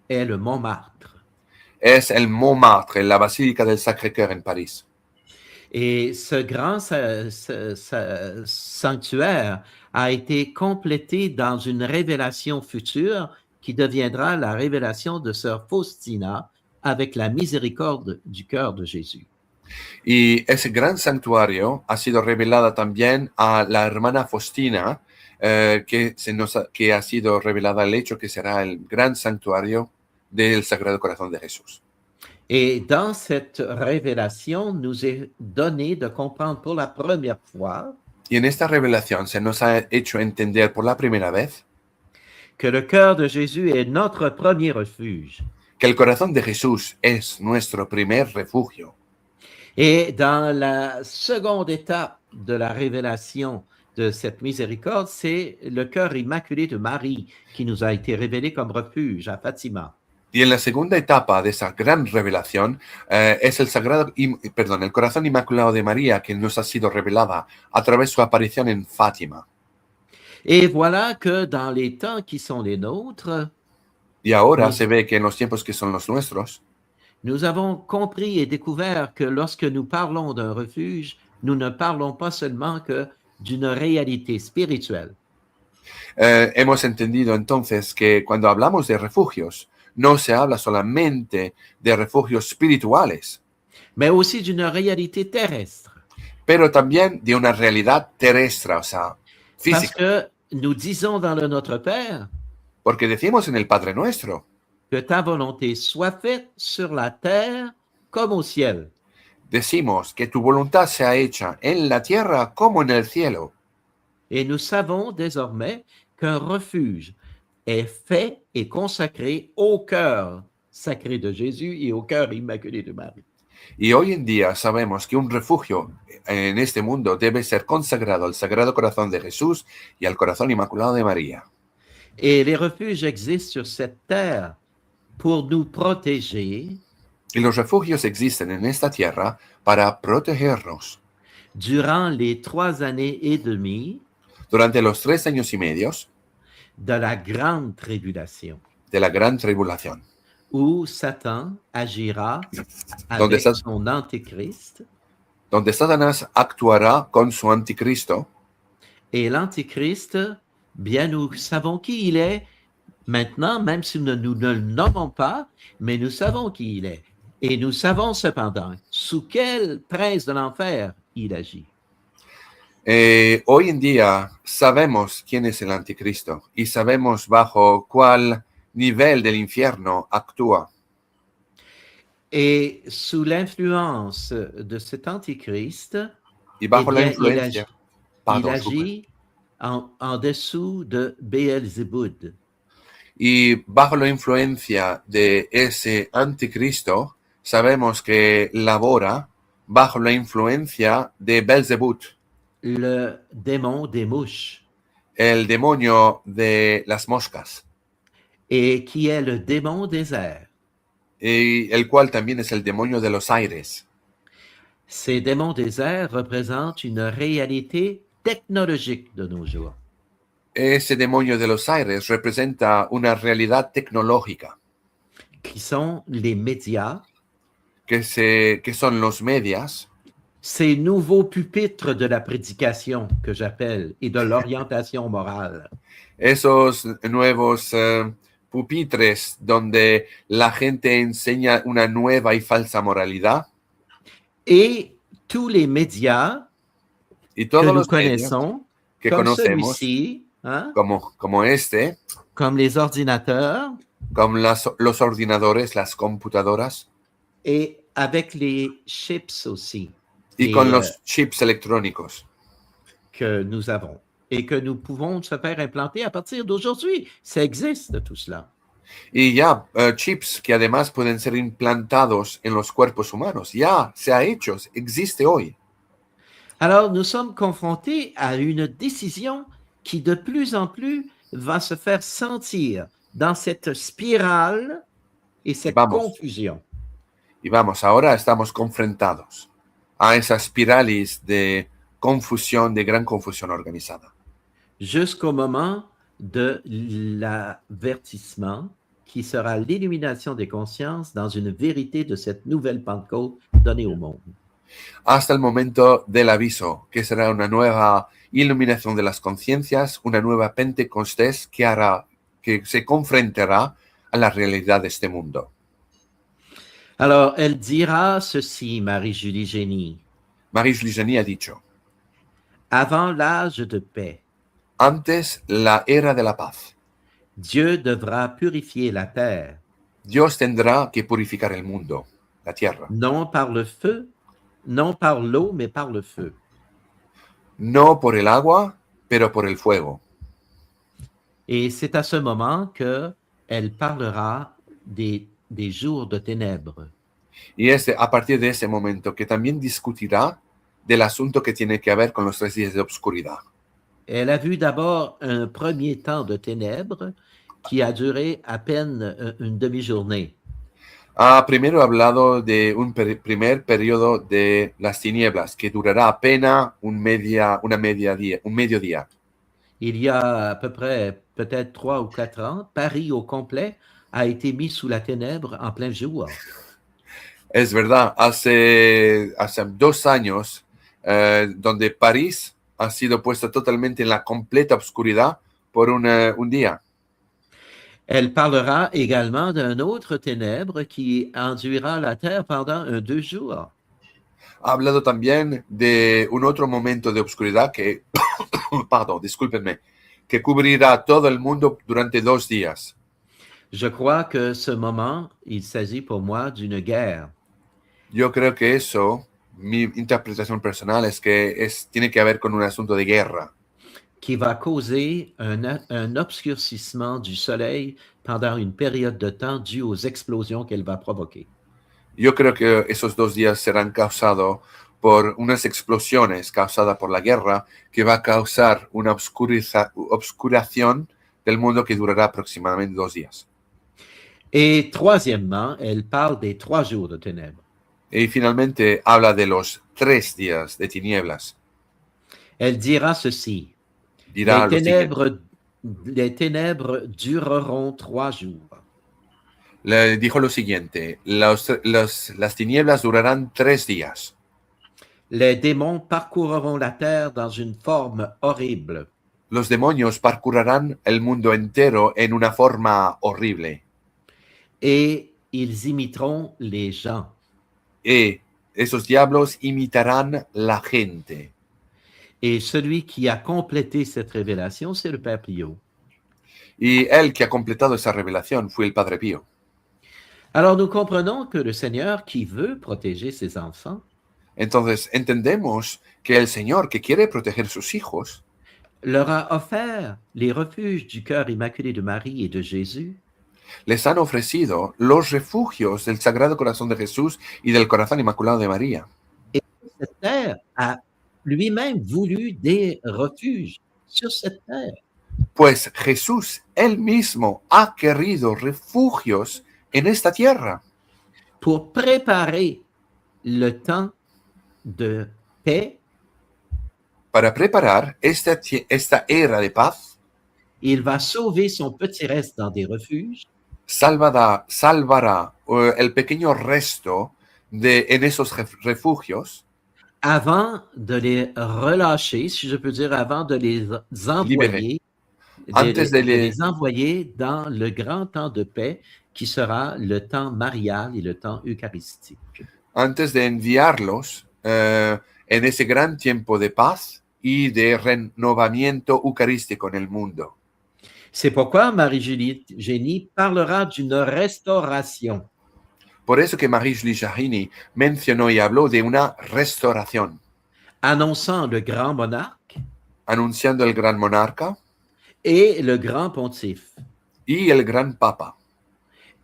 est le Montmartre. es el Montmartre, la Basílica del Sacré-Cœur en París. Et ce grand sanctuaire a été complété dans une révélation future qui deviendra la révélation de Sœur Faustina avec la miséricorde du cœur de Jésus. Y ese gran santuario ha sido revelada también a la hermana Faustina, que ha sido revelada el hecho que será el gran santuario del Sagrado Corazón de Jesús. Et dans cette révélation, nous est donné de comprendre pour la première fois Y en esta revelación se nos ha hecho entender por la primera vez que le cœur de Jésus est notre premier refuge. que el corazón de Jesús es nuestro primer refugio. Et dans la seconde étape de la révélation de cette miséricorde, c'est le cœur immaculé de Marie qui nous a été révélé comme refuge à Fatima. Y en la segunda etapa de esa gran revelación es el corazón inmaculado de María que nos ha sido revelada a través de su aparición en Fátima. Et voilà que dans les temps qui sont les nôtres, Y ahora Oui. se ve que en los tiempos que son los nuestros, nous avons compris et découvert que lorsque nous parlons d'un refuge, nous ne parlons pas seulement que d'une réalité spirituelle, hemos entendido entonces que cuando hablamos de refugios, no se habla solamente de refugios espirituales, mais aussi d'une réalité terrestre. pero también de una realidad terrestre, o sea, Parce física. que nous disons dans le Notre Père Porque decimos en el Padre Nuestro, que ta volonté soit faite sur la terre comme au ciel. decimos que tu voluntad sea hecha en la tierra como en el cielo. Et nous savons désormais qu'un refuge est fait et consacré au cœur sacré de Jésus et au cœur immaculé de Marie. Y hoy en día sabemos que un refugio en este mundo debe ser consagrado al Sagrado Corazón de Jesús y al Corazón Inmaculado de María. Et les refuges existent sur cette terre pour nous protéger Y los refugios existen en esta tierra para protegernos. durant les 3 années et demie Durante los 3 años y medios de la grande tribulation, de la gran tribulación, où Satan agira Donde avec Sat- son antéchrist, donde Satanás actuará con su anticristo. et l'antéchrist, bien nous savons qui il est maintenant, même si nous ne le nommons pas, mais nous savons qui il est. Et nous savons cependant sous quel prince de l'enfer il agit. Hoy en día sabemos quién es el anticristo y sabemos bajo cuál nivel del infierno actúa. Et sous l'influence de cet antichrist, Y bajo eh la bien, influencia, il Pardon, agit en dessous de Beelzebub. y bajo la influencia de ese anticristo, sabemos que labora bajo la influencia de Belzebut, Le démon des mouches, el demonio de las moscas, et qui est le démon des airs. y el cual también es el demonio de los aires. Ces démons des airs représentent une réalité technologique de nos jours. Ese demonio de los aires representa una realidad tecnológica, Qui sont les médias, que son los medias, ces nouveaux pupitres de la prédication que j'appelle et de l'orientation morale. esos nuevos pupitres donde la gente enseña una nueva y falsa moralidad, Et tous les médias y que todos nous los medios connaissons, que comme conocemos, celui-ci, hein, como este, comme les ordinateurs, como los ordinadores, las computadoras, et avec les chips aussi y Et, con los chips electrónicos, que nous avons et que nous pouvons se faire implanter à partir d'aujourd'hui. Ça existe tout cela. y ya chips que además pueden ser implantados en los cuerpos humanos. Ya se ha hecho, existe hoy. Alors, nous sommes confrontés à une décision qui de plus en plus va se faire sentir dans cette spirale et cette Vamos. confusion. Y vamos, ahora estamos confrontados a esa espiralis de confusión, de gran confusión organizada. Jusqu'au moment de l'avertissement qui sera l'illumination des consciences dans une vérité de cette nouvelle Pentecôte donnée au monde. Hasta el momento del aviso, que será una nueva iluminación de las conciencias, una nueva Pentecostés que se confrontará a la realidad de este mundo. Alors, elle dira ceci, Marie-Julie Génie. Marie-Julie Génie ha dicho, Avant l'âge de paix, antes la era de la paz, Dieu devra purifier la terre, Dios tendrá que purificar el mundo, la tierra, non par le feu, non par l'eau, mais par le feu. no por el agua, pero por el fuego. Et c'est à ce moment qu'elle parlera des jours de ténèbres. Y es a partir de ese momento que también discutirá del asunto que tiene que ver con los 3 días de obscuridad. Elle a vu d'abord un premier temps de ténèbres qui a duré à peine une demi-journée. Primero ha hablado de un primer periodo de las tinieblas que durará apenas un mediodía. Il y a à peu près peut-être 3 ou 4 ans, Paris au complet a été mis sous la ténèbre en plein jour. Es verdad, hace 2 años, donde París ha sido puesto totalmente en la completa oscuridad por un día. Elle parlera également d'un autre ténèbre qui enduira la terre pendant 2 jours. Ha hablado también de un otro momento de obscuridad que, pardon, discúlpenme, que cubrirá todo el mundo durante 2 días. Je crois que ce moment, il s'agit pour moi d'une guerre Yo creo que eso, mi interpretación personal es que tiene que ver con un asunto de guerra, qui va causer un obscurcissement du soleil pendant une période de temps due aux explosions qu'elle va provoquer. Yo creo que esos 2 días serán causados por unas explosiones causadas por la guerra que va a causar una obscuración del mundo que durará aproximadamente 2 días. Et troisièmement, elle parle des 3 jours de ténèbres. Y finalmente habla de los 3 días de tinieblas. Elle dira ceci: Dirá lo siguiente. les ténèbres dureront 3 jours. Le dijo lo siguiente: las tinieblas durarán 3 días. Les démons parcourront la terre dans une forme horrible. Los demonios parcurrirán el mundo entero en una forma horrible. Et ils imiteront les gens. Y esos diablos imitarán la gente. Et celui qui a complété cette révélation, c'est le Père Pio. Y el que ha completado esa revelación fue el Padre Pío. Alors nous comprenons que le Seigneur, qui veut protéger ses enfants, Entonces entendemos que el Señor, que quiere proteger sus hijos, leur a offert les refuges du cœur immaculé de Marie et de Jésus, les han ofrecido los refugios del Sagrado Corazón de Jesús y del Corazón Inmaculado de María. cette terre a lui-même voulu des refuges sur cette terre. Pues Jesús, él mismo, ha querido refugios en esta tierra Pour préparer le temps de paix, para preparar esta era de paz. il va sauver son petit reste dans des refuges Salvará el pequeño resto en esos refugios avant de les relâcher, si je peux dire, avant de les envoyer, Antes de les envoyer dans le grand temps de paix qui sera le temps marial et le temps eucharistique. antes de enviarlos en ese gran tiempo de paz y de renovamiento eucarístico en el mundo. C'est pourquoi Marie-Génie parlera d'une restauration. Por eso que Marie-Julie Jarrini mencionó y habló de una restauración, Annonçant le grand monarque anunciando el gran monarca et le grand pontife. y el gran papa.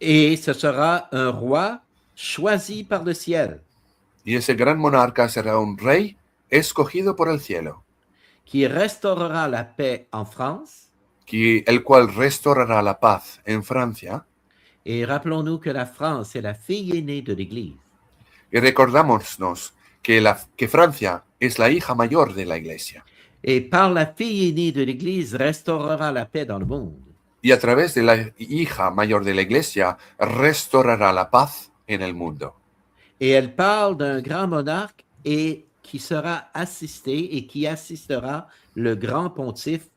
Et ce sera un roi choisi par le ciel, Y ese gran monarca será un rey escogido por el cielo, qui restaurera la paix en France. el cual restaurará la paz en Francia. Et rappelons-nous que la France est la fille aînée de l'Église. Y recordámonos que Francia es la hija mayor de la Iglesia. Et par la fille aînée de l'Église restaurera la paix dans le monde. Y a través de la hija mayor de la Iglesia restaurará la paz en el mundo. Et elle parle d'un grand monarque et qui sera assisté et qui assistera le grand pontife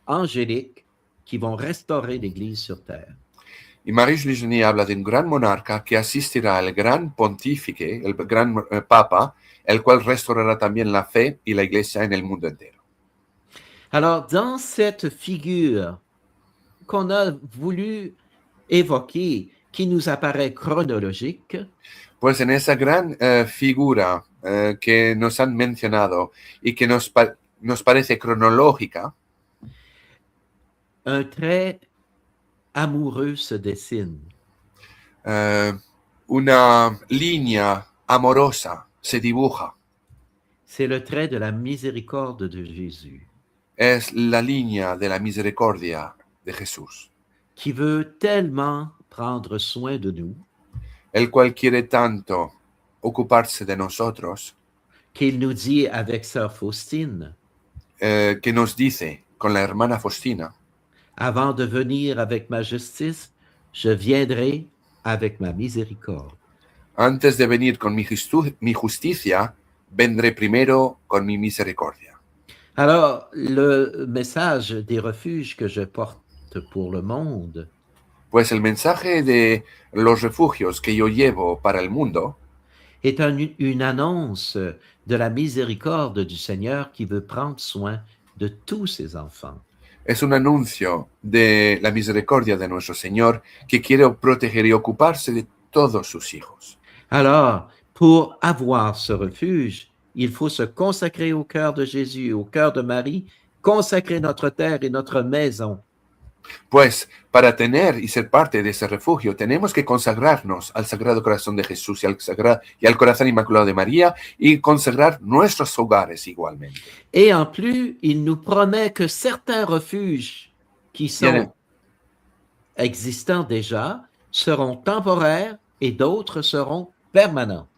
angélique qui vont restaurer l'Église sur terre. Y Marie-Julie Jarrini habla de un gran monarca que asistirá al gran pontífice, el gran papa, el cual restaurará también la fe y la Iglesia en el mundo entero. Alors, dans cette figure qu'on a voulu évoquer, qui nous apparaît chronologique, Pues en esa gran figura que nos han mencionado y que nos parece cronológica, un trait amoureux se dessine. una línea amorosa se dibuja. C'est le trait de la miséricorde de Jésus, Es la línea de la misericordia de Jesús, qui veut tellement prendre soin de nous el cual quiere tanto ocuparse de nosotros, qu'il nous dit avec sœur Faustine, que nos dice con la hermana Faustina: avant de venir avec ma justice, je viendrai avec ma miséricorde. antes de venir con mi justicia, vendré primero con mi misericordia. Alors, le message des refuges que je porte pour le monde Pues el mensaje de los refugios que yo llevo para el mundo est une annonce de la miséricorde du Seigneur qui veut prendre soin de tous ses enfants. es un anuncio de la misericordia de nuestro Señor que quiere proteger y ocuparse de todos sus hijos. Alors, pour avoir ce refuge, il faut se consacrer au cœur de Jésus, au cœur de Marie, consacrer notre terre et notre maison. Pues para tener y ser parte de ese refugio tenemos que consagrarnos al Sagrado Corazón de Jesús y al Corazón Inmaculado de María y consagrar nuestros hogares igualmente. Et en plus, il nous promet que certains refuges qui sont existants déjà seront temporaires et d'autres seront permanents.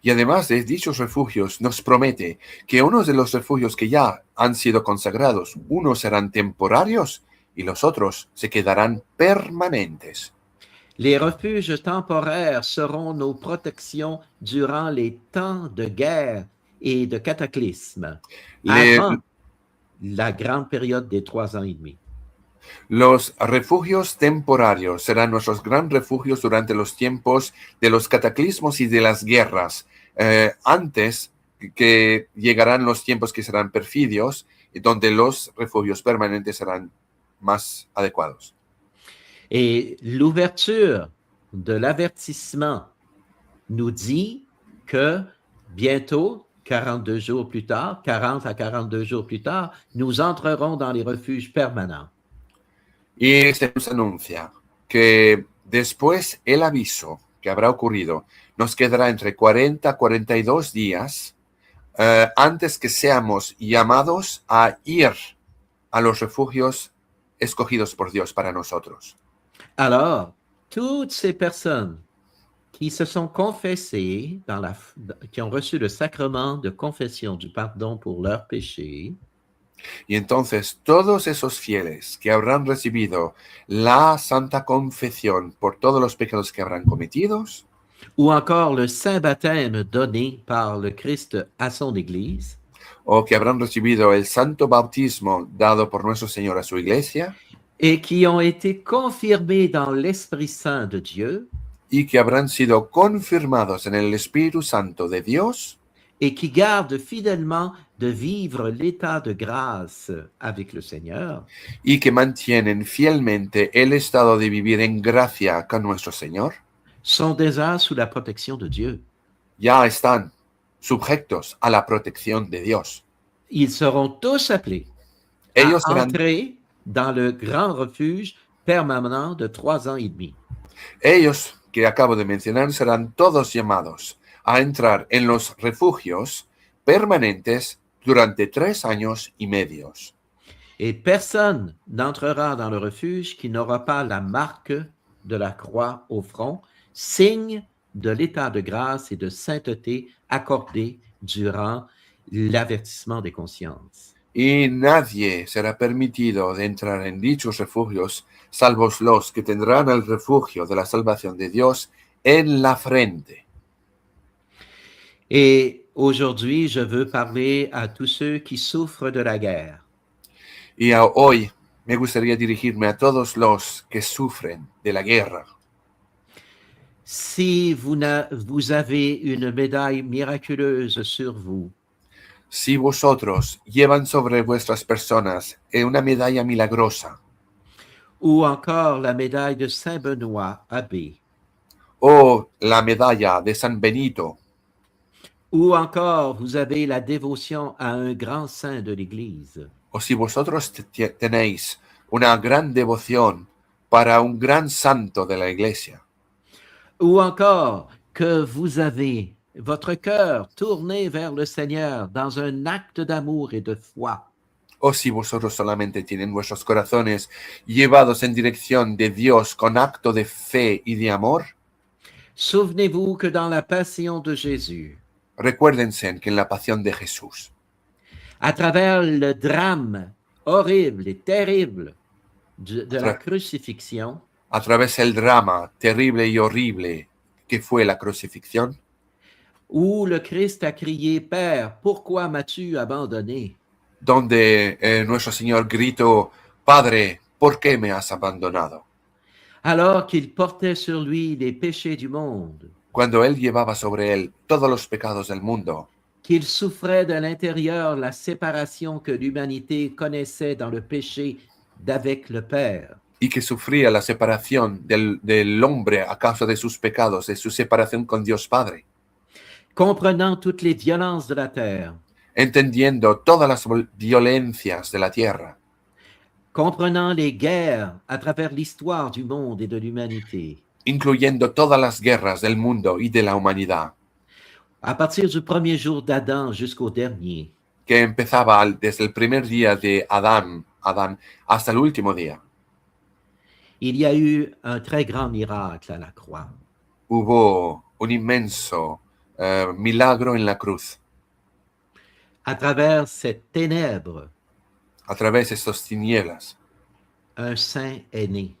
Y además de dichos refugios, nos promete que unos de los refugios que ya han sido consagrados, unos serán temporarios y los otros se quedarán permanentes. Les refuges temporaires seront nos protections durant les temps de guerre et de cataclysme, avant la grande période des 3 ans et demi. Los refugios temporarios serán nuestros gran refugios durante los tiempos de los cataclismos y de las guerras, antes que llegarán los tiempos que serán perfidios, donde los refugios permanentes serán más adecuados. Et l'ouverture de l'avertissement nous dit que bientôt, 42 jours plus tard, 40 à 42 jours plus tard, nous entrerons dans les refuges permanents. Y se nos anuncia que después el aviso que habrá ocurrido nos quedará entre 40 a 42 días antes que seamos llamados a ir a los refugios escogidos por Dios para nosotros. Alors, toutes ces personnes qui se sont confessées, qui ont reçu le sacrement de confession du pardon pour leurs péchés, y entonces todos esos fieles que habrán recibido la Santa Confesión por todos los pecados que habrán cometidos, ou encore le saint baptême donné par le Christ à son Église, o que habrán recibido el santo bautismo dado por nuestro Señor a su iglesia, et qui ont été confirmés dans l'Esprit Saint de Dieu, y que habrán sido confirmados en el Espíritu Santo de Dios, et qui gardent fidèlement de vivre l'état de grâce avec le Seigneur, y que mantienen fielmente el estado de vivir en gracia con nuestro Señor, sont déjà sous la protection de Dieu. ya están sujetos a la protección de Dios. Ils seront tous appelés Ellos à serán, entrer dans le grand refuge permanent de 3 ans et demi. ellos que acabo de mencionar serán todos llamados a entrar en los refugios permanentes durante 3 años y medio. Et personne n'entrera dans le refuge qui n'aura pas la marque de la croix au front, signe de l'état de grâce et de sainteté accordé durant l'avertissement des consciences. Y nadie será permitido de entrar en dichos refugios, salvo los que tendrán el refugio de la salvación de Dios en la frente. Et aujourd'hui, je veux parler à tous ceux qui souffrent de la guerre. Y hoy me gustaría dirigirme a todos los que sufren de la guerra. Si vous avez une médaille miraculeuse sur vous, Si vosotros llevan sobre vuestras personas una medalla milagrosa, ou encore la médaille de Saint Benoît abbé, o la medalla de San Benito, ou encore vous avez la dévotion à un grand saint de l'Église, o si vosotros tenéis una gran devoción para un gran santo de la Iglesia, ou encore que vous avez votre cœur tourné vers le Seigneur dans un acte d'amour et de foi, o si vosotros solamente tienen vuestros corazones llevados en dirección de Dios con acto de fe y de amor, souvenez-vous que dans la passion de Jésus, recuérdense que en la pasión de Jesús, à travers le drame horrible et terrible de la crucifixion, a través del drama terrible y horrible que fue la crucifixión, où le Christ a crié, « Père, pourquoi m'as-tu abandonné? » donde nuestro Señor gritó, Padre, ¿por qué me has abandonado? alors qu'il portait sur lui les péchés du monde, cuando él llevaba sobre él todos los pecados del mundo, qu'il souffrait de l'intérieur la séparation que l'humanité connaissait dans le péché d'avec le Père, y que sufría la separación del hombre a causa de sus pecados, de su separación con Dios Padre, comprenant toutes les violences de la terre, entendiendo todas las violencias de la tierra, comprenant les guerres à travers l'histoire du monde et de l'humanité. incluyendo todas las guerras del mundo y de la humanidad, À partir du premier jour d'Adam jusqu'au dernier, que empezaba desde el primer día de Adán hasta el último día. il y a eu un très grand miracle à la croix. Hubo un inmenso milagro en la cruz. À travers cette ténèbre, A través de estas tinieblas, un saint est né,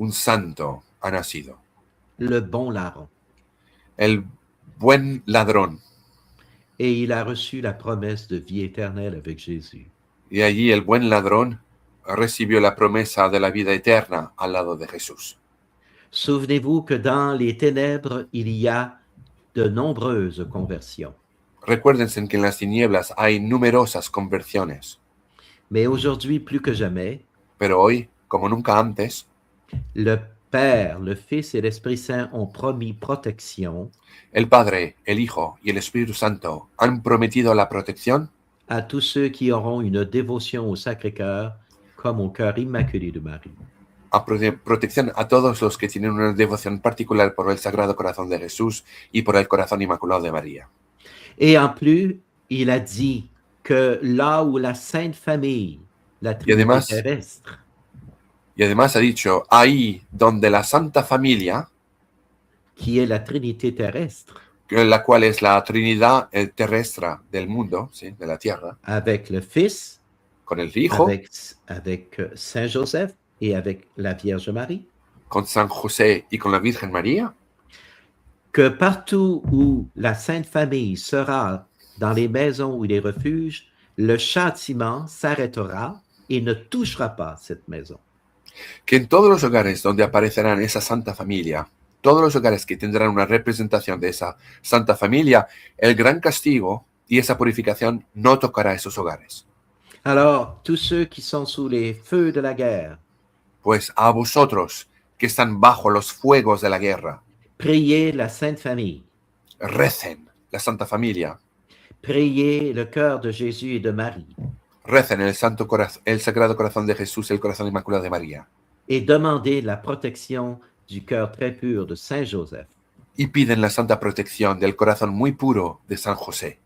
un santo ha nacido, le bon larron, el buen ladrón. et il a reçu la promesse de vie éternelle avec Jésus. Y allí el buen ladrón recibió la promesa de la vida eterna al lado de Jesús. Souvenez-vous que dans les ténèbres, il y a de nombreuses conversions. Recuérdense que en las tinieblas hay numerosas conversiones, Mais aujourd'hui, plus que jamais, pero hoy, como nunca antes, le Père, le Fils et l'Esprit Saint ont promis protection el Padre, el Hijo y el Espíritu Santo han prometido la protección à tous ceux qui auront une dévotion au Sacré-Cœur comme au cœur immaculé de Marie. protección a todos los que tienen una devoción particular por el Sagrado Corazón de Jesús y por el Corazón Inmaculado de María. Et en plus, il a dit que là où la Sainte Famille, la Trinité además- terrestre, Y además ha dicho, ahí donde la Santa Familia, qui est la Trinité terrestre, la cual es la Trinidad terrestre del mundo, ¿sí? De la tierra, avec le Fils, con el Hijo, avec Saint Joseph et avec la Vierge Marie, con San José y con la Virgen María, que partout où la Sainte Famille sera dans les maisons ou les refuges, le châtiment s'arrêtera et ne touchera pas cette maison. que en todos los hogares donde aparecerán esa Santa Familia, todos los hogares que tendrán una representación de esa Santa Familia, el gran castigo y esa purificación no tocará esos hogares. Alors, tous ceux qui sont sous les feux de la guerre, Pues a vosotros que están bajo los fuegos de la guerra, priez la Sainte Famille, recen la Santa Familia, priez le cœur de Jésus et de Marie, recen el Sagrado Corazón de Jesús, el Corazón Inmaculado de María, et demandez la protection du cœur très pur de Saint Joseph. y piden la santa protección del corazón muy puro de San José.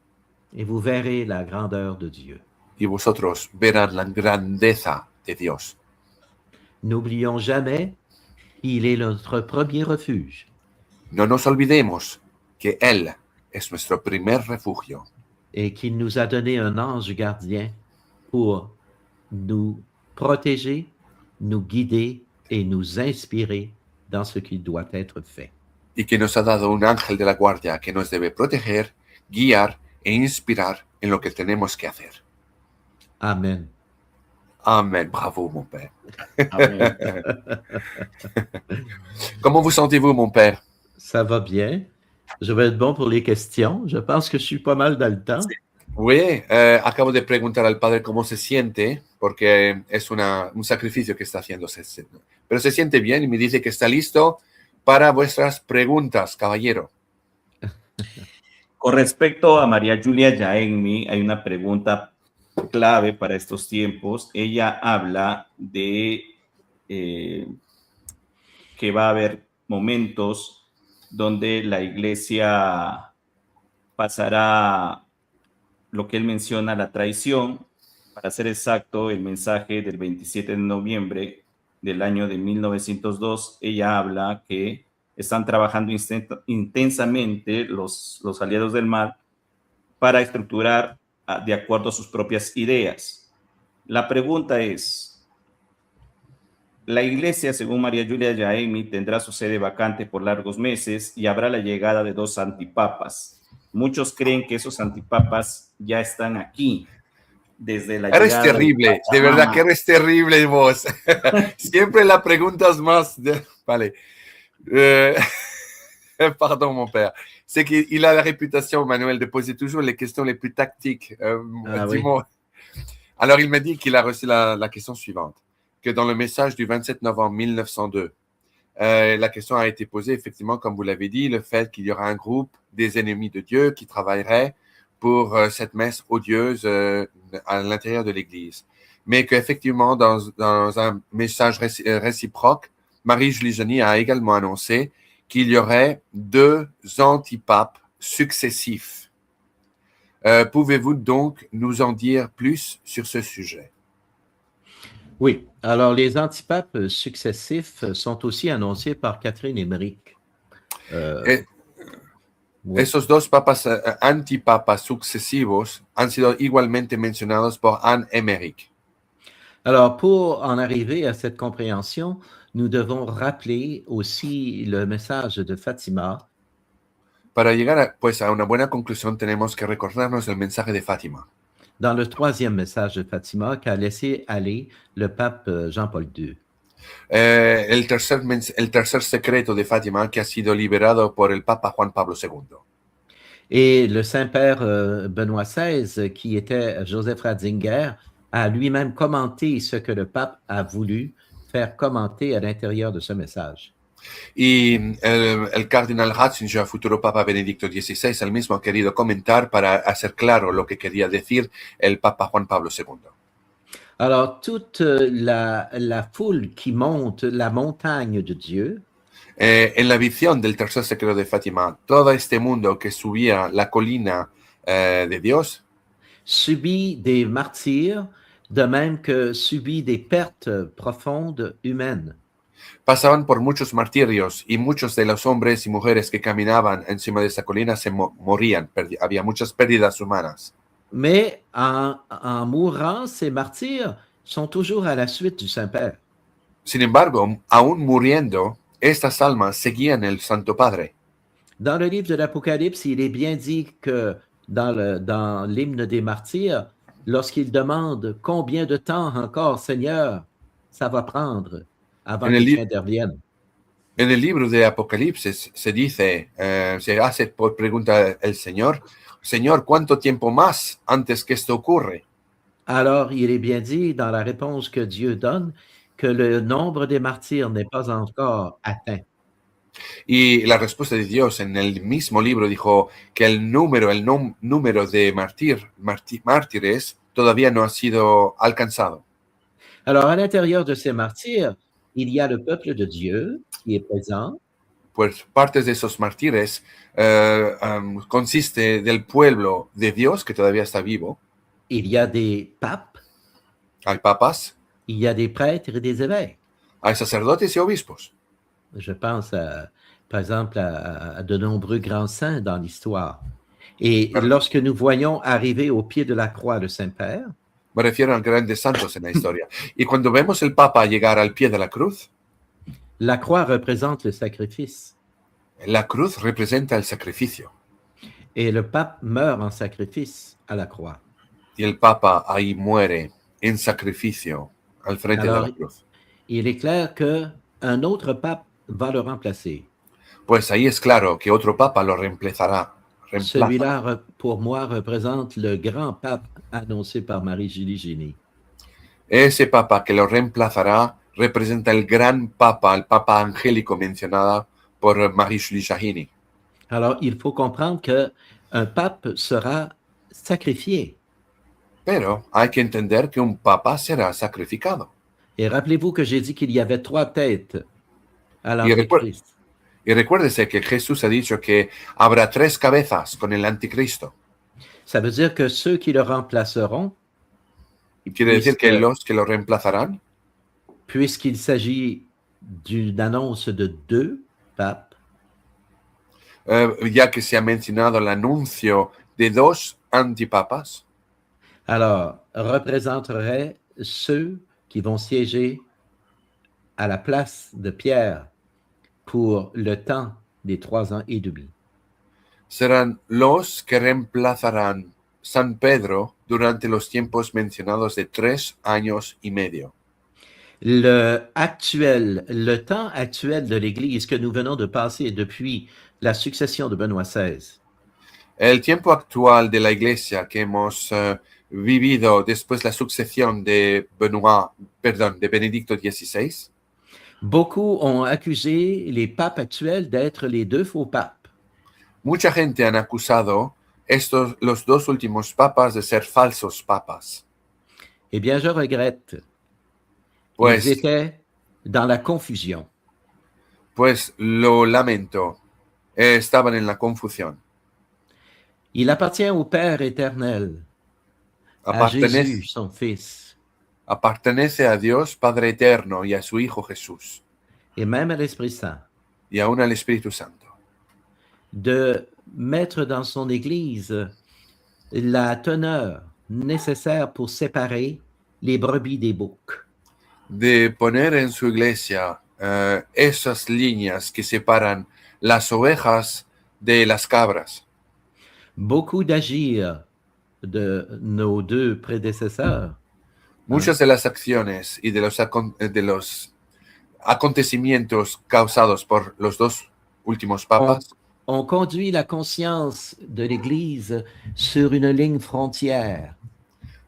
Et vous verrez la grandeur de Dieu. Y vosotros verán la grandeza de Dios. N'oublions jamais, il est notre premier refuge. No nos olvidemos que Él es nuestro primer refugio Et qu'il nous a donné un ange gardien pour nous protéger, nous guider et nous inspirer dans ce qui doit être fait. y que nos ha dado un ángel de la guardia que nos debe proteger, guiar e inspirar en lo que tenemos que hacer. Amen. Amen. Bravo, mon père. Amén. Comment vous sentez-vous, mon père? Ça va bien. Je vais être bon pour les questions. Je pense que je suis pas mal dans le temps. Oui, acabo de preguntar al padre cómo se siente, porque es un sacrificio que está haciendo. Pero se siente bien y me dice que está listo para vuestras preguntas, caballero. Con respecto a María Julia Yaenmi, hay una pregunta clave para estos tiempos. Ella habla de que va a haber momentos donde la iglesia pasará lo que él menciona, la traición. Para ser exacto, el mensaje del 27 de noviembre del año de 1902, ella habla que están trabajando intensamente los aliados del mal para estructurar de acuerdo a sus propias ideas. La pregunta es, la iglesia, según María Julia Yaenmi, tendrá su sede vacante por largos meses y habrá la llegada de 2 antipapas. Muchos creen que esos antipapas ya están aquí. desde la Eres llegada de terrible, de verdad Pachamama. que eres terrible vos. Siempre la preguntas más. Vale. Euh, Pardon, mon père. C'est qu'il a la réputation, Manuel, de poser toujours les questions les plus tactiques. Ah oui. Dis-moi. Alors, il m'a dit qu'il a reçu la question suivante, que dans le message du 27 novembre 1902, la question a été posée, effectivement, comme vous l'avez dit, le fait qu'il y aura un groupe des ennemis de Dieu qui travaillerait pour cette messe odieuse à l'intérieur de l'Église. Mais qu'effectivement, dans un message réciproque, Marie-Julie Janis a également annoncé qu'il y aurait 2 antipapes successifs. Pouvez-vous donc nous en dire plus sur ce sujet? Oui. Alors, les antipapes successifs sont aussi annoncés par Catherine Emmerich. Eh, Oui. Esos 2 papas antipapas sucesivos han sido igualmente mencionados por Anne Emmerich. Alors, pour en arriver à cette compréhension, nous devons rappeler aussi le message de Fatima, Para llegar a una buena conclusión tenemos que recordarnos el mensaje de Fátima, dans le 3e message de Fatima qu'a laissé aller le pape Jean-Paul II. el tercer secreto de Fátima que ha sido liberado por el Papa Juan Pablo II. Et le Saint-Père Benoît XVI, qui était Joseph Ratzinger, a lui-même commenté ce que le pape a voulu faire commenter à l'intérieur de ce message. Y el cardenal Ratzinger, futuro Papa Benedicto XVI, él mismo ha querido comentar para hacer claro lo que quería decir el Papa Juan Pablo II. Alors, toute la foule qui monte la montagne de Dieu, En la visión del tercer secreto de Fátima, todo este mundo que subía la colina de Dios subit des martyrs, de même que subit des pertes profondes humaines. pasaban por muchos martirios y muchos de los hombres y mujeres que caminaban encima de esa colina se morían. Había muchas pérdidas humanas. Mais en mourant, ces martyrs sont toujours à la suite du Saint-Père. Sin embargo, aún muriendo, estas almas seguían el Santo Padre. Dans le livre de l'Apocalypse, il est bien dit que dans l'hymne des martyrs, lorsqu'ils demandent combien de temps encore, Seigneur, ça va prendre avant En que el, tu li- interviennes. en el libro de Apocalipsis se dice, se hace por pregunta el Señor, Señor, ¿cuánto tiempo más antes que esto ocurre? Alors, il est bien dit dans la réponse que Dieu donne que le nombre des martyrs n'est pas encore atteint. Y la respuesta de Dios en el mismo libro dijo que el número de mártires todavía no ha sido alcanzado. Alors, à l'intérieur de ces martyrs, il y a le peuple de Dieu qui est présent, Pues partes de esos mártires consiste del pueblo de Dios que todavía está vivo. il y a des papes, Hay papas, il y a des prêtres et des évêques. hay sacerdotes y obispos. Je pense, par exemple, à de nombreux grands saints dans l'histoire. Et Claro. lorsque nous voyons arriver au pied de la croix le Saint-Père, Me refiero a grandes santos en la historia. Y cuando vemos el Papa llegar al pie de la cruz représente le sacrifice. la cruz representa el sacrificio. Et le pape meurt en sacrifice à la croix. Y el Papa ahí muere en sacrificio al frente de la Alors, cruz. il est clair qu'un autre pape va le remplacer. Pues ahí es claro que otro Papa lo reemplazará. Celui-là, pour moi, représente le grand pape annoncé par Marie-Julie Janis. Ese Papa que lo reemplazará representa el gran Papa, el Papa angélico mencionada por Marie-Julie Janis. Alors, il faut comprendre qu'un pape sera sacrifié. Pero hay que entender que un Papa será sacrificado. Et rappelez-vous que j'ai dit qu'il y avait 3 têtes à Y l'Antéchrist. recuérdese que Jesús ha dicho que habrá 3 cabezas con el anticristo. Ça veut dire que ceux qui le remplaceront, Y quiere decir que Puisque- los que lo reemplazarán, puisqu'il s'agit d'une annonce de 2 papes, ya que se ha mencionado el anuncio de 2 antipapas, alors représenteraient ceux qui vont siéger à la place de Pierre pour le temps des 3 ans et demi. serán los que reemplazarán San Pedro durante los tiempos mencionados de 3 años y medio. Le temps actuel de l'Église que nous venons de passer depuis la succession de Benoît XVI El tiempo actual de la iglesia que hemos vivido después de la sucesión de de Benedicto XVI, beaucoup ont accusé les papes actuels d'être les deux faux papes. mucha gente han acusado los dos últimos papas de ser falsos papas. Eh bien, je regrette. Pues, Ils étaient dans la confusion. pues lo lamento, estaban en la confusión. Il appartient au Père éternel, à Apartenece, Jésus, son Fils, apartenece a Dios Padre Eterno y a su Hijo Jesús et même à l'Esprit Saint, y aún al Espíritu Santo, de mettre dans son Église la teneur nécessaire pour séparer les brebis des boucs. de poner en su iglesia esas líneas que separan las ovejas de las cabras. Beaucoup d'agir de nos deux prédécesseurs Muchas de las acciones y de los acontecimientos causados por los dos últimos papas ont conduit la conscience de l'Église sur une ligne frontière.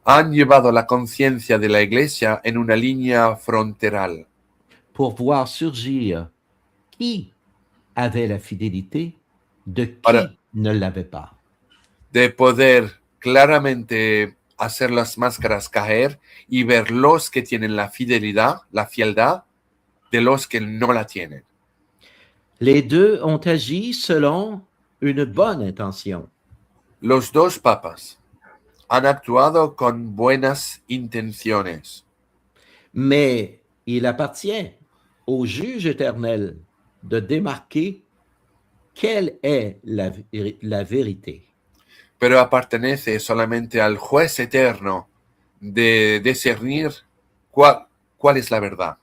han llevado la conciencia de la iglesia en una línea fronteral Pour voir surgir qui avait la fidélité de qui Para- ne l'avait pas. de poder claramente hacer las máscaras caer y ver los que tienen la fidelidad, la fieldad, de los que no la tienen. Les deux ont agi selon une bonne intention. Los dos papas han actuado con buenas intenciones, Mais il appartient au juge éternel de démarquer quelle est la vérité. pero pertenece solamente al juez eterno de discernir cuál es la verdad.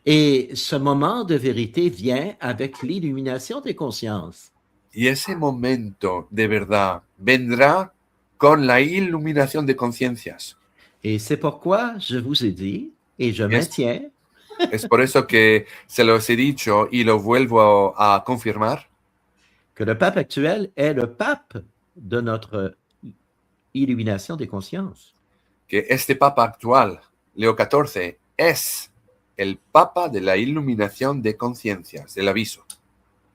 Et ce moment de vérité vient avec l'illumination des consciences. Y ese momento de verdad vendrá con la iluminación de conciencias. Et c'est pourquoi je vous ai dit, et je maintiens, Es por eso que se los he dicho y lo vuelvo a confirmar, que le pape actuel est le pape de notre illumination des consciences. que este papa actual, Leo XIV, es el papa de la iluminación de conciencias, del aviso.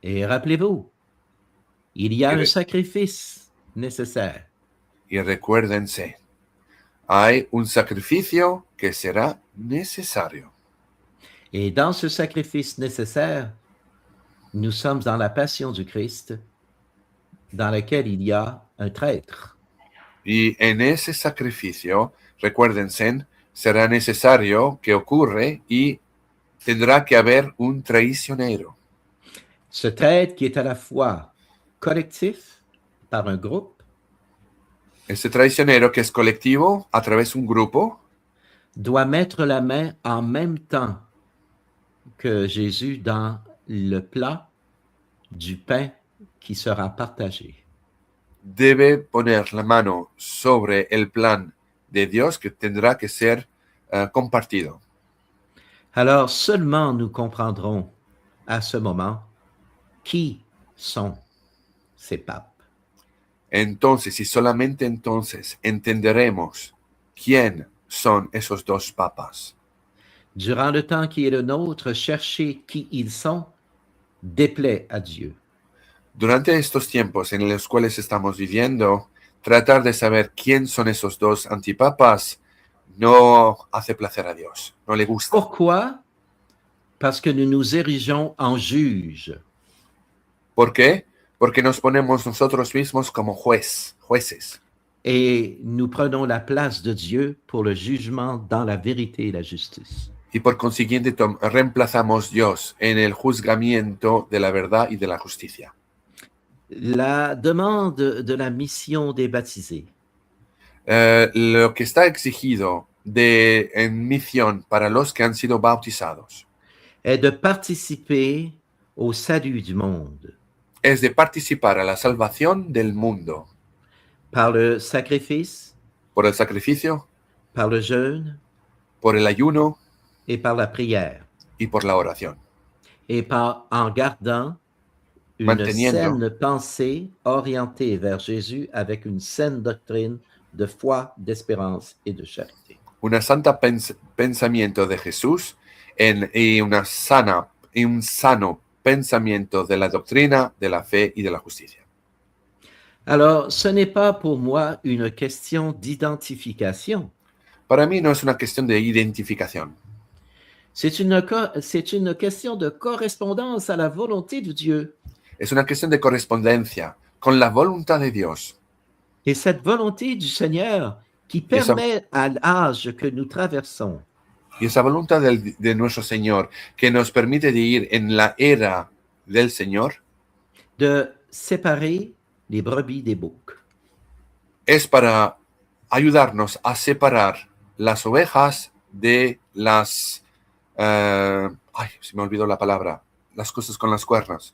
Et rappelez-vous, il y a Et un le- sacrifice nécessaire. Y recuérdense, hay un sacrificio que será necesario. Et dans ce sacrifice nécessaire, nous sommes dans la passion du Christ, dans laquelle il y a un traître. Y en ese sacrificio, recuérdense, será necesario que ocurre y tendrá que haber un traicionero. Ce traître qui est à la fois collectif par un groupe, Ese traicionero que es colectivo a través de un grupo doit mettre la main en même temps que Jésus dans le plat du pain qui sera partagé. debe poner la mano sobre el plan de Dios que tendrá que ser compartido. Alors seulement nous comprendrons à ce moment qui sont ces papes. Entonces, y solamente entonces, entenderemos quién son esos dos papas. Durant le temps qui est le nôtre, chercher qui ils sont déplaît à Dieu. Durante estos tiempos en los cuales estamos viviendo, tratar de saber quién son esos dos antipapas no hace placer a Dios, no le gusta. Pourquoi? Parce que nous nous érigeons en juges. ¿Por qué? Porque nos ponemos nosotros mismos como jueces. Et nous prenons la place de Dieu pour le jugement dans la vérité et la justice. Y por consiguiente reemplazamos Dios en el juzgamiento de la verdad y de la justicia. La demande de la mission des baptisés Lo que está exigido en misión para los que han sido bautizados est de participer au salut du monde es de participar a la salvación del mundo par le sacrifice, por el sacrificio, par le jeûne por el ayuno et par la prière, y por la oración, et en gardant une manteniendo saine pensée orientée vers Jésus avec une saine doctrine de foi, d'espérance et de charité. una santa pensamiento de Jesús y un sano pensamiento de la doctrina, de la fe y de la justicia. Alors, ce n'est pas pour moi une question d'identification. Para mí no es una cuestión de identificación, C'est une question de correspondance à la volonté de Dieu. es una cuestión de correspondencia con la voluntad de Dios. Et cette volonté du Seigneur qui Et ça- permet à l'âge que nous traversons Y esa voluntad de nuestro Señor que nos permite de ir en la era del Señor de séparer les brebis des boucs. es para ayudarnos a separar las ovejas de las... ay, se me olvidó la palabra. Las cosas con las cuernas.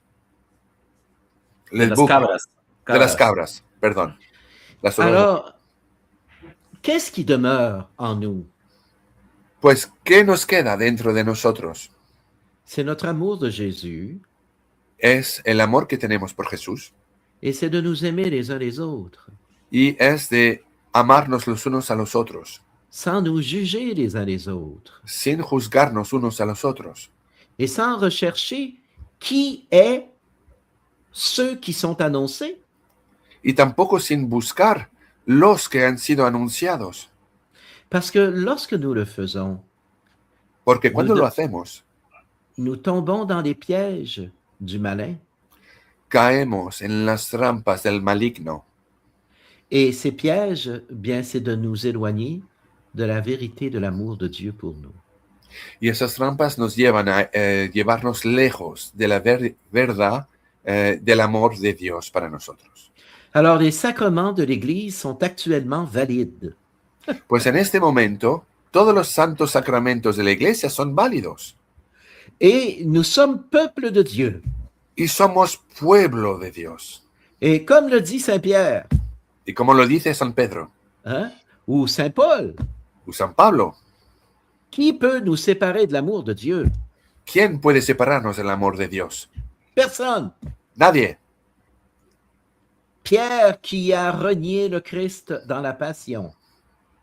De El las buque. cabras. De las cabras, perdón. Las ovejas. Alors, qu'est-ce qui demeure en nous? Pues, ¿qué nos queda dentro de nosotros? C'est notre amour de Jésus Es el amor que tenemos por Jesús et c'est de nous aimer les uns les autres, y es de amarnos los unos a los otros, sans nous juger les uns les autres sin juzgarnos unos a los otros et sans rechercher qui est ceux qui sont annoncés. y tampoco sin buscar los que han sido anunciados, Parce que lorsque nous le faisons, porque cuando Nous lo de- hacemos nous tombons dans les pièges du malin. caemos en las trampas del maligno Et ces pièges, bien, c'est de nous éloigner de la vérité de l'amour de Dieu pour nous. y esas trampas nos llevan a llevarnos lejos de la verdad del amor de Dios para nosotros. Alors, les sacrements de l'Église sont actuellement valides. Pues en este momento todos los santos sacramentos de la iglesia son válidos Et nous sommes peuple de Dieu. y somos pueblo de Dios. Et comme le dit Saint Pierre, Y como lo dice San Pedro hein, ou Saint Paul, o San Pablo, qui peut nous séparer de l'amour de Dieu? ¿quién puede separarnos del amor de Dios? Personne. Nadie. Pierre qui a renié le Christ dans la passion.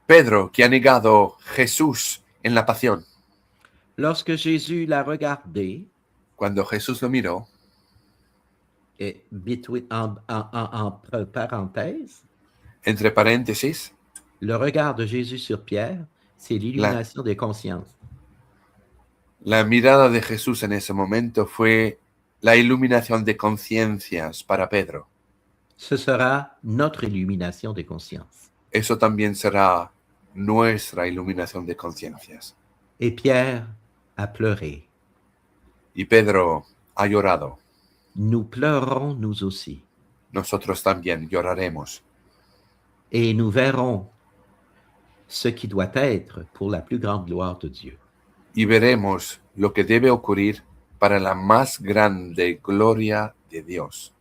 Pedro, que ha negado Jesús en la pasión, Lorsque Jésus l'a regardé, cuando Jesús lo miró, et entre parenthèses, entre paréntesis, le regard de Jésus sur Pierre, c'est l'illumination des consciences. la mirada de Jesús en ese momento fue la iluminación de conciencias para Pedro. Ce sera notre illumination des consciences. Eso también será nuestra iluminación de conciencias. Et Pierre a pleuré. Y Pedro ha llorado. Nous pleurons nous aussi. Nosotros también lloraremos. Et nous verrons ce qui doit être pour la plus grande gloire de Dieu. Y veremos lo que debe ocurrir para la más grande gloria de Dios.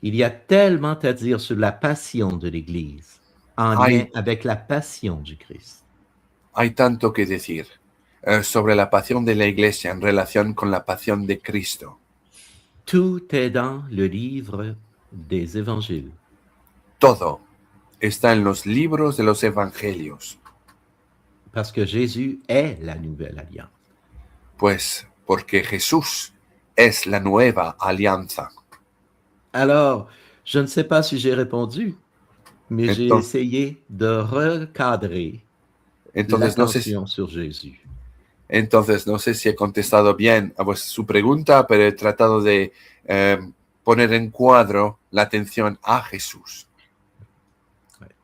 Il y a tellement à dire sur la passion de l'Église, en Aïe. lien avec la passion du Christ. Hay tanto que decir sobre la pasión de la iglesia en relación con la pasión de Cristo. Tout est dans le livre des évangiles. Todo está en los libros de los evangelios, Parce que Jésus est la nouvelle alliance. pues porque Jesús es la nueva alianza. Alors, je ne sais pas si j'ai répondu, mais j'ai Entonces- essayé de recadrer Entonces no, sé, l'attention sur Jésus. entonces no sé si he contestado bien a su pregunta, pero he tratado de poner en cuadro la atención a Jesús.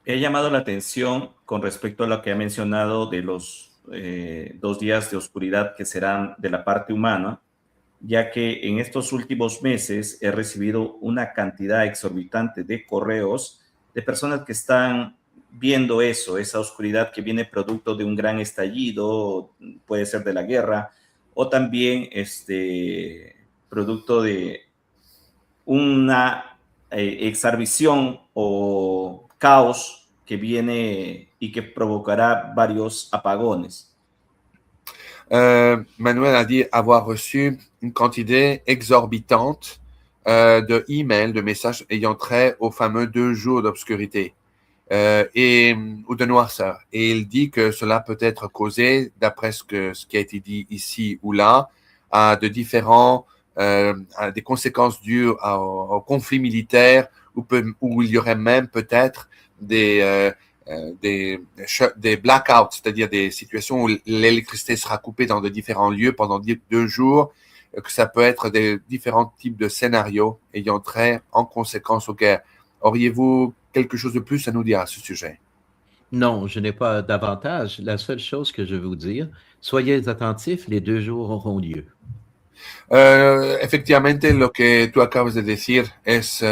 He llamado la atención con respecto a lo que ha mencionado de los 2 días de oscuridad que serán de la parte humana, ya que en estos últimos meses he recibido una cantidad exorbitante de correos de personas que están viendo eso, esa oscuridad que viene producto de un gran estallido, puede ser de la guerra, o también producto de una exarvisión o caos que viene y que provocará varios apagones. Manuel a dit avoir reçu une quantité exorbitante de emails, de messages ayant trait aux fameux 2 jours d'obscurité ou de noirceur. Et il dit que cela peut être causé, d'après ce qui a été dit ici ou là, à des conséquences dues au conflit militaire où il y aurait même peut-être des blackouts, c'est-à-dire des situations où l'électricité sera coupée dans de différents lieux pendant 2 jours, que ça peut être des différents types de scénarios ayant trait en conséquence aux guerres. Auriez-vous quelque chose de plus à nous dire à ce sujet? Non, je n'ai pas davantage. La seule chose que je veux vous dire, soyez attentifs, les 2 jours auront lieu. Efectivamente, lo que tú acabas de decir es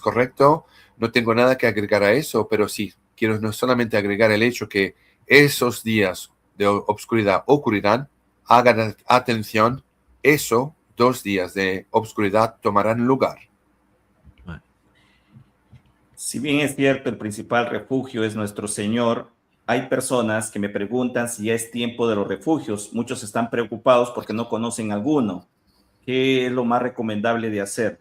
correcto. No tengo nada que agregar a eso, pero sí, quiero no solamente agregar el hecho que esos días de obscuridad ocurrirán. Hagan atención, 2 días de obscuridad tomarán lugar. Si bien es cierto, el principal refugio es nuestro Señor, hay personas que me preguntan si ya es tiempo de los refugios. Muchos están preocupados porque no conocen alguno. ¿Qué es lo más recomendable de hacer?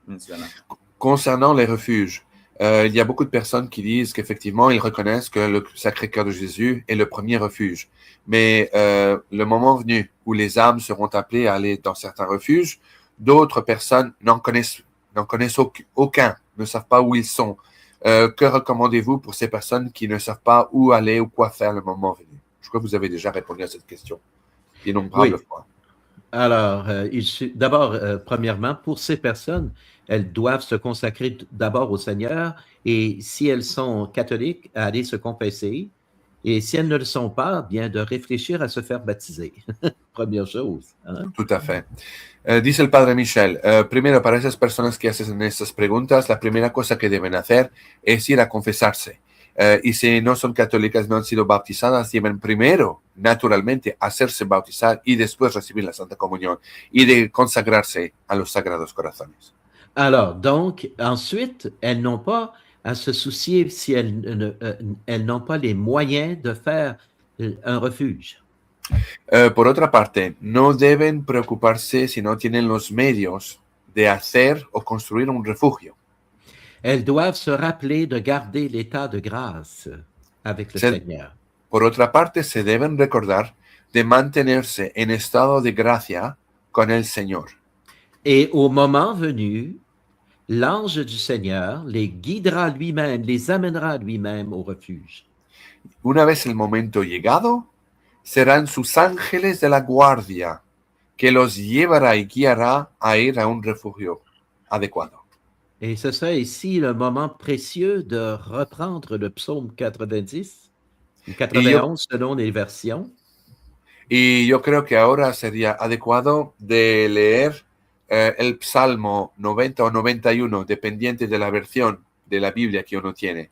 Menciona. Concernant les refuges, il y a beaucoup de personnes qui disent qu'effectivement, ils reconnaissent que le Sacré-Cœur de Jésus est le premier refuge. Mais le moment venu où les âmes seront appelées à aller dans certains refuges, d'autres personnes n'en connaissent aucun, ne savent pas où ils sont. Que recommandez-vous pour ces personnes qui ne savent pas où aller ou quoi faire le moment venu? Je crois que vous avez déjà répondu à cette question d'innombrables fois. Alors, d'abord, premièrement, pour ces personnes, elles doivent se consacrer d'abord au Seigneur et si elles sont catholiques, à aller se confesser. Et si elles ne le sont pas, bien de réfléchir à se faire baptiser. Première chose. ¿Eh? Tout à fait. Dice el Padre Michel, primero para esas personas que hacen estas preguntas, la primera cosa que deben hacer es ir a confesarse. Y si no son católicas, no han sido bautizadas, deben primero, naturalmente, hacerse bautizar y después recibir la Santa Comunión y de consagrarse a los Sagrados Corazones. Alors, donc, ensuite, elles n'ont pas à se soucier si elles n'ont pas les moyens de faire un refuge. Por otra parte, no deben preocuparse si no tienen los medios de hacer o construir un refugio. Elles doivent se rappeler de garder l'état de grâce avec le Seigneur. Por otra parte, se deben recordar de mantenerse en estado de gracia con el Señor. Et au moment venu, l'ange du Seigneur les guidera lui-même, les amènera lui-même au refuge. Una vez el momento llegado, serán sus ángeles de la guardia que los llevará y guiará a ir a un refugio adecuado. Et ce serait ici le moment précieux de reprendre le psaume 90, ou 91 selon les versions. Y yo creo que ahora sería adecuado de leer el Salmo 90 o 91, dependiente de la versión de la Biblia que uno tiene.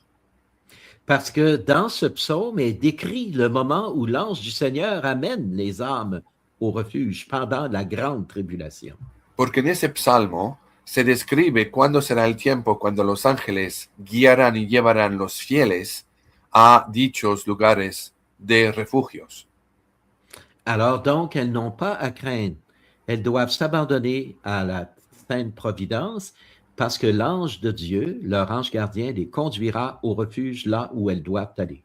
Parce que dans ce psaume est décrit le moment où l'ange du Seigneur amène les âmes au refuge pendant la grande tribulation. Porque en ese psalmo se describe cuándo será el tiempo cuando los ángeles guiarán y llevarán los fieles a dichos lugares de refugios. Alors donc, elles n'ont pas à craindre. Elles doivent s'abandonner à la sainte providence parce que l'ange de Dieu, leur ange gardien, les conduira au refuge là où elles doivent aller.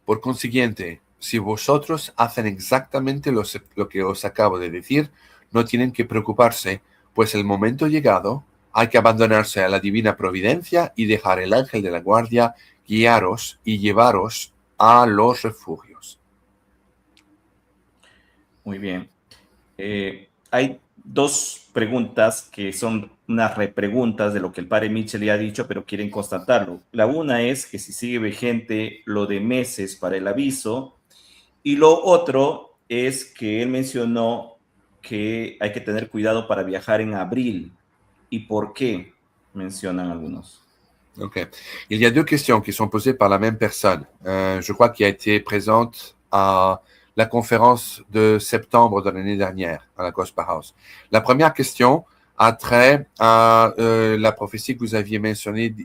Por consiguiente, si vosotros hacen exactamente lo que os acabo de decir, no tienen que preocuparse, pues el momento llegado, hay que abandonarse a la divina providencia y dejar el ángel de la guardia guiaros y llevaros a los refugios. Muy bien. Hay 2 preguntas que son unas repreguntas de lo que el padre Mitchell ya ha dicho, pero quieren constatarlo. La una es que si sigue vigente lo de meses para el aviso, y lo otro es que él mencionó que hay que tener cuidado para viajar en abril. ¿Y por qué? Mencionan algunos. Ok. Il y a 2 questions qui sont posées par la même personne. Je crois qu'il a été présente à la conférence de septembre de l'année dernière à la Gospel House. La première question a trait à la prophétie que vous aviez mentionnée,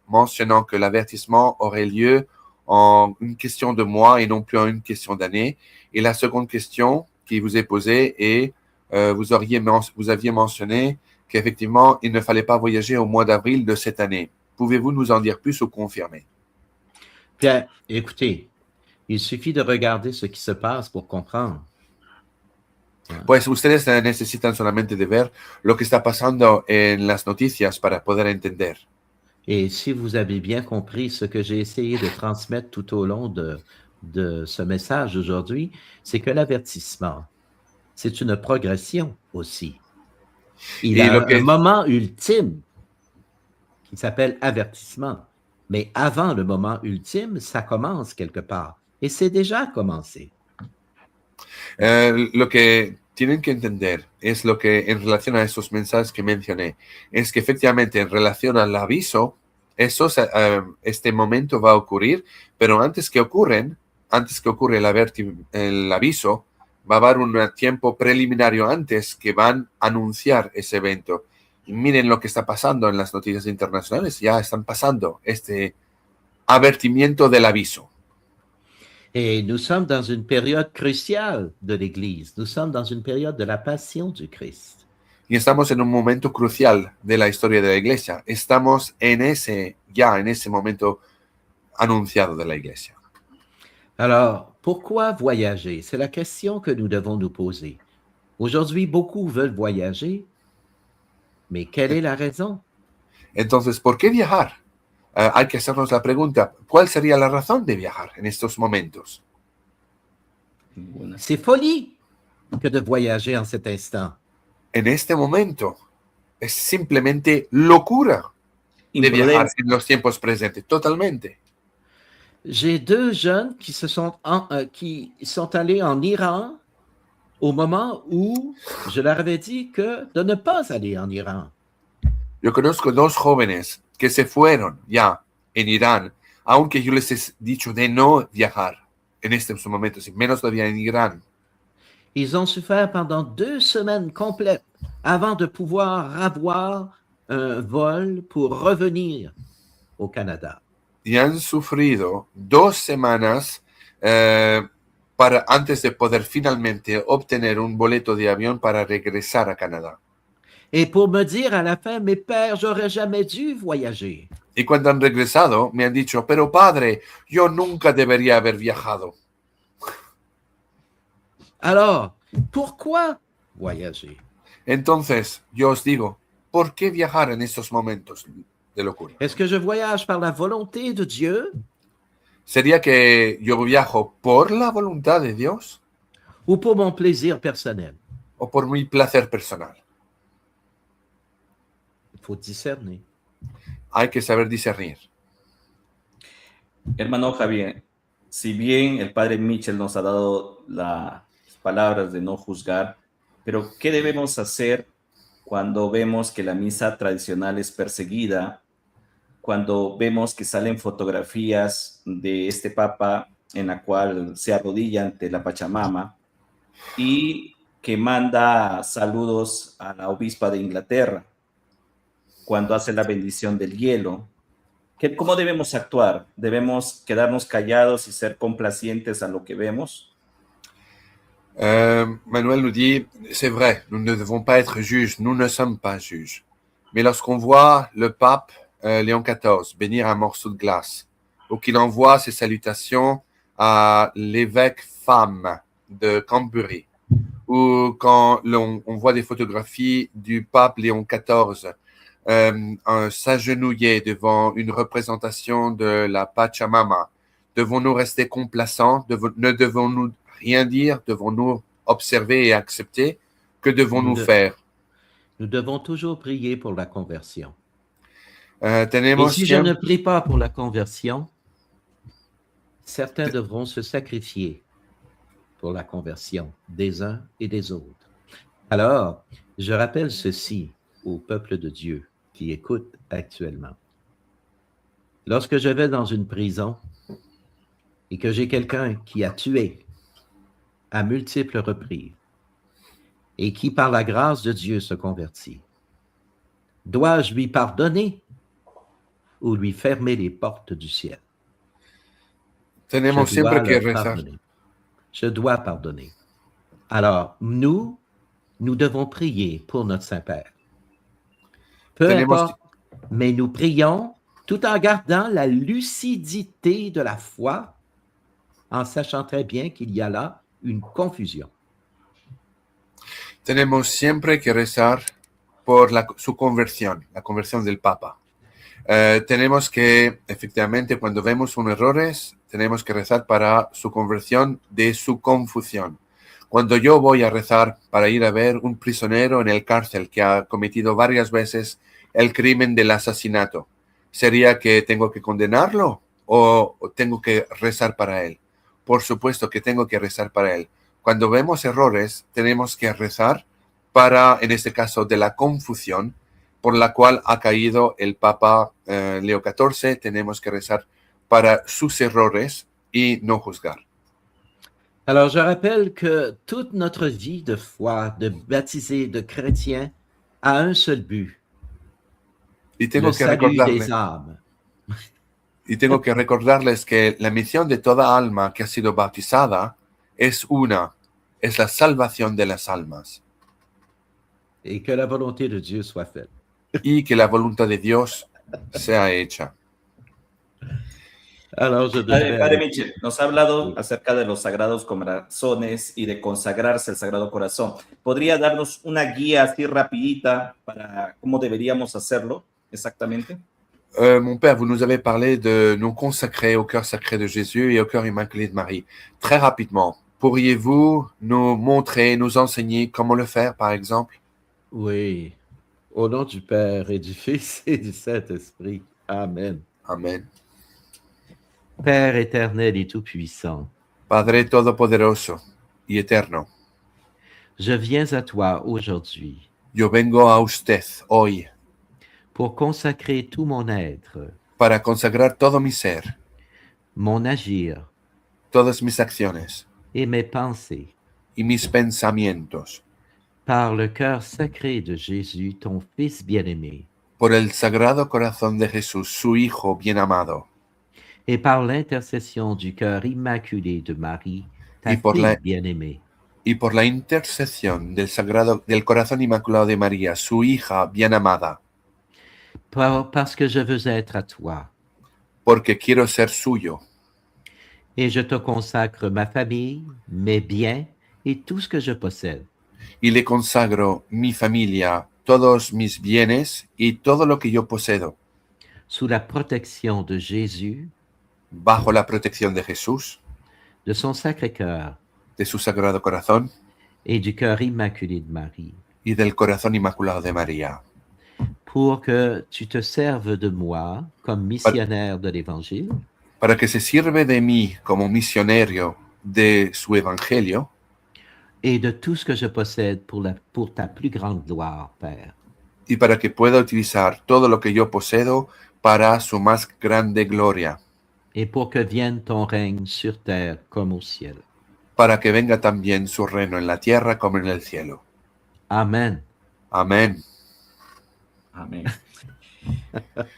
mentionnant que l'avertissement aurait lieu en une question de mois et non plus en une question d'année. Et la seconde question qui vous est posée est, vous aviez mentionné qu'effectivement, il ne fallait pas voyager au mois d'avril de cette année. Pouvez-vous nous en dire plus ou confirmer? Bien, écoutez, il suffit de regarder ce qui se passe pour comprendre. Pues ustedes necesitan solamente de ver lo que está pasando en las noticias para poder entender. Et si vous avez bien compris ce que j'ai essayé de transmettre tout au long de ce message aujourd'hui, c'est que l'avertissement, c'est une progression aussi. Il Y a lo que- un moment ultime qui s'appelle avertissement. Mais avant le moment ultime, ça commence quelque part. Et c'est déjà commencé. Lo que tienen que entender es lo que en relación a esos mensajes que mencioné, es que efectivamente en relación al aviso, este momento va a ocurrir, pero antes que ocurre el aviso, va a haber un tiempo preliminario antes que van a anunciar ese evento. Y miren lo que está pasando en las noticias internacionales, ya están pasando este advertimiento del aviso. Et nous sommes dans une période cruciale de l'Église. Nous sommes dans une période de la passion du Christ. Y estamos en un momento crucial de la historia de la iglesia. Estamos en ese momento anunciado de la iglesia. Alors, pourquoi voyager? C'est la question que nous devons nous poser. Aujourd'hui, beaucoup veulent voyager, mais quelle est la raison? Entonces, ¿por qué viajar? Hay que hacernos la pregunta, ¿cuál sería la razón de viajar en estos momentos? Ninguna. C'est folie que de voyager en cet instant. En este momento es simplemente locura de viajar en los tiempos presentes, totalmente. J'ai deux jeunes qui qui sont allés en Iran au moment où je leur avais dit de ne pas aller en Iran. Yo conozco dos jóvenes que se fueron ya en Irán, aunque yo les he dicho de no viajar en estos momentos, y menos todavía en Irán. Ils ont souffert pendant 2 semaines complètes avant de pouvoir avoir un vol pour revenir au Canada. Y han sufrido 2 semanas antes de poder finalmente obtener un boleto de avión para regresar a Canadá. Et pour me dire à la fin, mes pères, j'aurais jamais dû voyager. Y cuando han regresado, me han dicho, pero padre, yo nunca debería haber viajado. Alors, pourquoi voyager? Entonces, yo os digo, ¿por qué viajar en estos momentos de locura? Est-ce que je voyage par la volonté de Dieu ¿Sería que yo viajo por la voluntad de Dios ou pour mon plaisir personnel? o por mi placer personal? Il faut discerner. Hay que saber discernir. Hermano Javier, si bien el padre Mitchell nos ha dado las palabras de no juzgar, pero ¿qué debemos hacer cuando vemos que la misa tradicional es perseguida? Cuando vemos que salen fotografías de este papa en la cual se arrodilla ante la Pachamama y que manda saludos a la obispa de Inglaterra cuando hace la bendición del hielo. ¿Cómo debemos actuar? ¿Debemos quedarnos callados y ser complacientes a lo que vemos? Manuel nous dit, c'est vrai, nous ne devons pas être juges, nous ne sommes pas juges. Mais lorsqu'on voit le pape Léon XIV bénir un morceau de glace, ou qu'il envoie ses salutations à l'évêque femme de Canterbury, ou quand on voit des photographies du pape Léon XIV s'agenouiller devant une représentation de la Pachamama, devons-nous rester complaçants? Ne devons-nous rien dire? Devons-nous observer et accepter? Que devons-nous faire? Nous devons toujours prier pour la conversion. Et Tenemos si je ne prie pas pour la conversion, certains devront se sacrifier pour la conversion des uns et des autres. Alors, je rappelle ceci au peuple de Dieu qui écoute actuellement. Lorsque je vais dans une prison et que j'ai quelqu'un qui a tué à multiples reprises et qui, par la grâce de Dieu, se convertit, Dois-je lui pardonner ou lui fermer les portes du ciel? Tenemos Je dois siempre que leur rezar. pardonner. Je dois pardonner. Alors, nous devons prier pour notre Saint-Père. Peu Tenemos- importe, mais nous prions tout en gardant la lucidité de la foi, en sachant très bien qu'il y a là une confusion. Tenemos siempre que rezar por su conversión, la conversión del Papa. Tenemos que, efectivamente, cuando vemos unos errores, tenemos que rezar para su conversión de su confusión. Cuando yo voy a rezar para ir a ver un prisionero en el cárcel que ha cometido varias veces el crimen del asesinato, ¿sería que tengo que condenarlo o tengo que rezar para él? Por supuesto que tengo que rezar para él. Cuando vemos errores, tenemos que rezar para, en este caso, de la confusión por la cual ha caído el Papa Leo XIV. Tenemos que rezar para sus errores y no juzgar. Alors, je rappelle que toute notre vie de foi, de baptisé, de chrétien, a un seul but, Y tengo, le que salut recordarles, des âmes. y tengo que recordarles que la misión de toda alma que ha sido bautizada es la salvación de las almas Et que la volonté de Dieu soit faite. y que la voluntad de Dios sea hecha. Alors, je Padre devrais... Michel, nos ha hablado Sí. acerca de los sagrados corazones y de consagrarse al Sagrado Corazón. ¿Podría darnos una guía así rapidita para cómo deberíamos hacerlo exactamente? Mon Père, vous nous avez parlé de nous consacrer au cœur sacré de Jésus et au cœur immaculé de Marie. Très rapidement, pourriez-vous nous montrer, nous enseigner comment le faire, par exemple? Oui. Au nom du Père et du Fils et du Saint-Esprit. Amen. Amén. Père éternel et tout-puissant, Padre Todopoderoso y Eterno, je viens à toi aujourd'hui yo vengo a usted hoy pour consacrer tout mon être, para consagrar todo mi ser, mon agir todas mis acciones et mes pensées y mis pensamientos par le cœur sacré de Jésus, ton Fils bien-aimé, por el Sagrado Corazón de Jesús, su Hijo bien amado, et par l'intercession du cœur immaculé de Marie, ta Y por fille la- bien-aimée. y por la intercesión del Corazón Inmaculado de María, su hija bien amada, Parce que je veux être à toi, porque quiero ser suyo. et je te consacre ma famille, mes biens et tout ce que je possède. Y le consagro mi familia, todos mis bienes y todo lo que yo posedo, Sous la protection de Jésus, bajo la protección de Jesús, de son Sacré-Cœur de su Sagrado Corazón et du cœur immaculé de Marie, y del Corazón Inmaculado de María, pour que tu te serves de moi comme missionnaire de l'Évangile para que se sirve de mí como misionero de su Evangelio et de tout ce que je possède pour ta plus grande gloire, Père. y para que pueda utilizar todo lo que yo posedo para su más grande gloria, Et pour que vienne ton règne sur terre comme au ciel. para que venga también su reino en la tierra como en el cielo. Amen. Amén. Amén.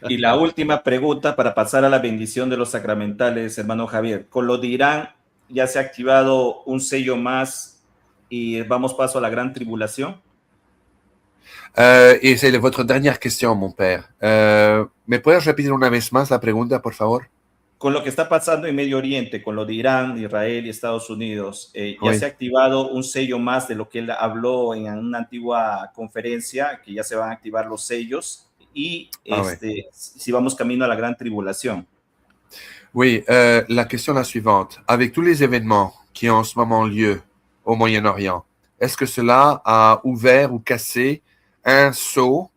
Y la última pregunta para pasar a la bendición de los sacramentales, hermano Javier. Con lo de Irán ya se ha activado un sello más y vamos paso a la gran tribulación. Y c'est votre dernière question, mon père. ¿Me puedes repetir una vez más la pregunta, por favor? Con lo que está pasando en Medio Oriente, con lo de Irán, Israel y Estados Unidos, ya Bueno. se ha activado un sello más de lo que él habló en una antigua conferencia, que ya se van a activar los sellos y si vamos camino a la gran tribulación. Oui, la question est la suivante. Avec tous les événements qui ont en ce moment lieu au Moyen-Orient, est-ce que cela a ouvert ou cassé un sceau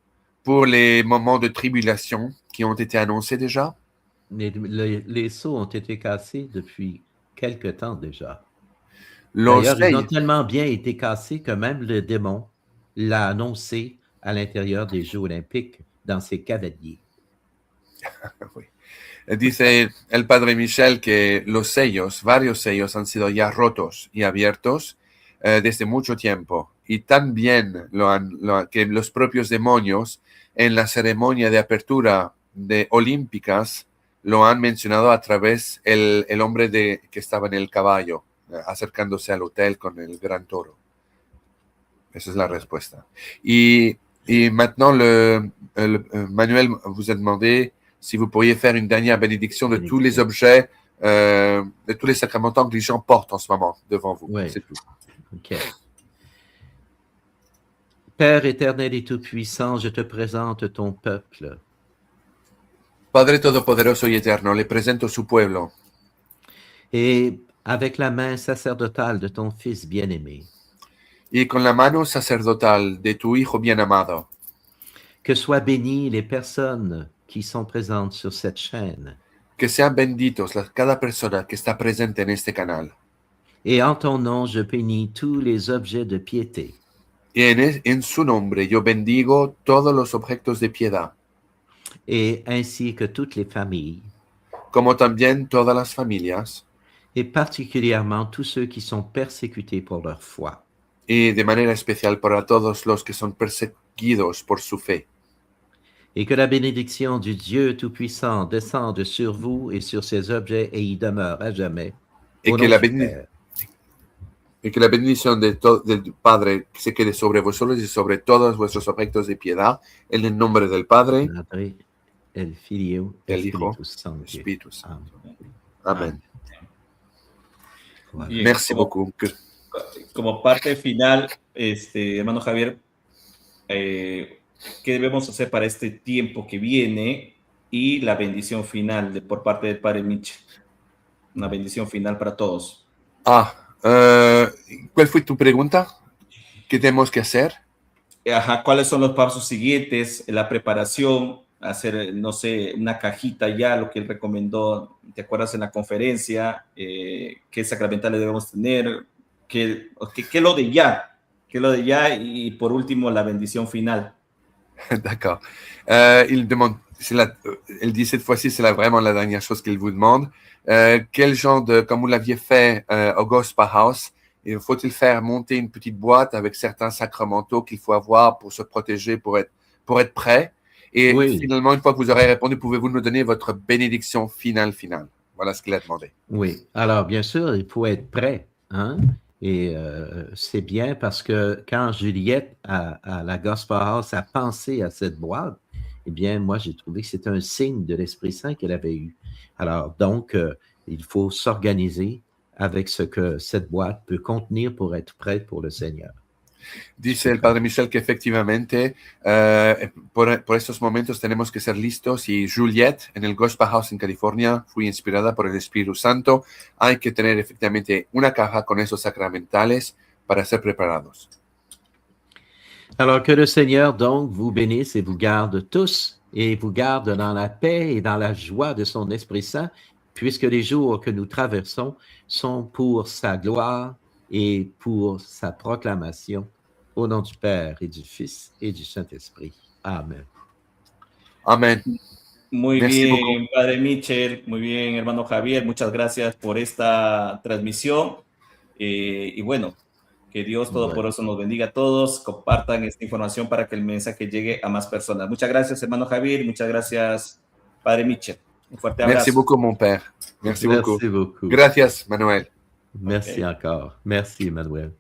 pour les moments de tribulation qui ont été annoncés déjà? Les sceaux ont été cassés depuis quelque temps déjà. Los D'ailleurs, ils ont sellos, tellement bien été cassés que même le démon l'a annoncé à l'intérieur des Jeux olympiques dans ses cavaliers. oui. Dice el padre Michel que los sellos, varios sellos han sido ya rotos y abiertos desde mucho tiempo. y tan bien que los propios demonios en la ceremonia de apertura de olímpicas lo han mencionado a través el hombre que estaba en el caballo, acercándose al hotel con el gran toro. Esa es la respuesta. Y maintenant, Manuel vous a demandé si vous pourriez faire une dernière bénédiction de tous les objets, de tous les sacramentants que les gens portent en ce moment devant vous. Oui. C'est tout. OK. Père éternel et tout-puissant, je te présente ton peuple. Padre Todopoderoso y Eterno, le presento su pueblo. Et avec la main sacerdotale de ton Fils bien-aimé, Y con la mano sacerdotal de tu Hijo bien amado, que soient bénies les personnes qui sont présentes sur cette chaîne. que sean benditos cada persona que está presente en este canal. Et en ton nom, je bénis tous les objets de piété. Y en su nombre yo bendigo todos los objetos de piedad, Et ainsi que toutes les familles, como también todas las familias, et particulièrement tous ceux qui sont persécutés pour leur foi. y de manera especial para todos los que son perseguidos por su fe. Et que la bénédiction du Dieu Tout-Puissant descende sur vous et sur ces objets et y demeure à jamais. Y Au que nom la du béni- Père, Y que la bendición del Padre se quede sobre vosotros y sobre todos vuestros objetos de piedad, en el nombre del Padre, Padre, el Filio, del Hijo, Spiritus Sancti. Espíritu Santo. Amén. Amén. Voilà. Bien, Merci como- beaucoup. Como parte final, hermano Javier, ¿qué debemos hacer para este tiempo que viene y la bendición final por parte del Padre Mitchell? Una bendición final para todos. ¿Cuál fue tu pregunta? ¿Qué tenemos que hacer? Ajá, ¿cuáles son los pasos siguientes? La preparación, hacer, no sé, una cajita ya, lo que él recomendó, ¿te acuerdas en la conferencia? ¿Qué sacramentales debemos tener? ¿Qué lo de ya? ¿Qué lo de ya? Y por último, la bendición final. D'accord. Il demande, elle dit cette fois-ci, c'est vraiment la dernière chose qu'il vous demande. Quel genre de, comme vous l'aviez fait au Gospel House, faut-il faire monter une petite boîte avec certains sacramentaux qu'il faut avoir pour se protéger, pour être prêt? Et Oui. finalement, une fois que vous aurez répondu, pouvez-vous nous donner votre bénédiction finale? Voilà ce qu'il a demandé. Oui, alors bien sûr, il faut être prêt. Hein? Et c'est bien parce que quand Juliette, à la Gospel House, a pensé à cette boîte, eh bien, moi, j'ai trouvé que c'était un signe de l'Esprit Saint qu'elle avait eu. Alors, donc, il faut s'organiser avec ce que cette boîte peut contenir pour être prête pour le Seigneur. Dice el Padre Michel que efectivamente por estos momentos tenemos que ser listos y Juliette en el Gospel House en California fue inspirada por el Espíritu Santo. Hay que tener efectivamente una caja con esos sacramentales para ser preparados. Alors que le Seigneur donc vous bénisse et vous garde tous et vous garde dans la paix et dans la joie de son Esprit Saint, puisque les jours que nous traversons sont pour sa gloire et pour sa proclamation. Au nom du Père et du Fils et du Saint-Esprit. Amen. Amén. Muy Merci bien, beaucoup. Padre Mitchell, muy bien, hermano Javier, muchas gracias por esta transmisión. Y bueno, que Dios Todopoderoso nos bendiga a todos, compartan esta información para que el mensaje llegue a más personas. Muchas gracias, hermano Javier, muchas gracias, Padre Mitchell. Un fuerte abrazo. Merci beaucoup, mon père. Merci beaucoup. Merci beaucoup. Gracias, Manuel. Merci encore. Merci, Emmanuel.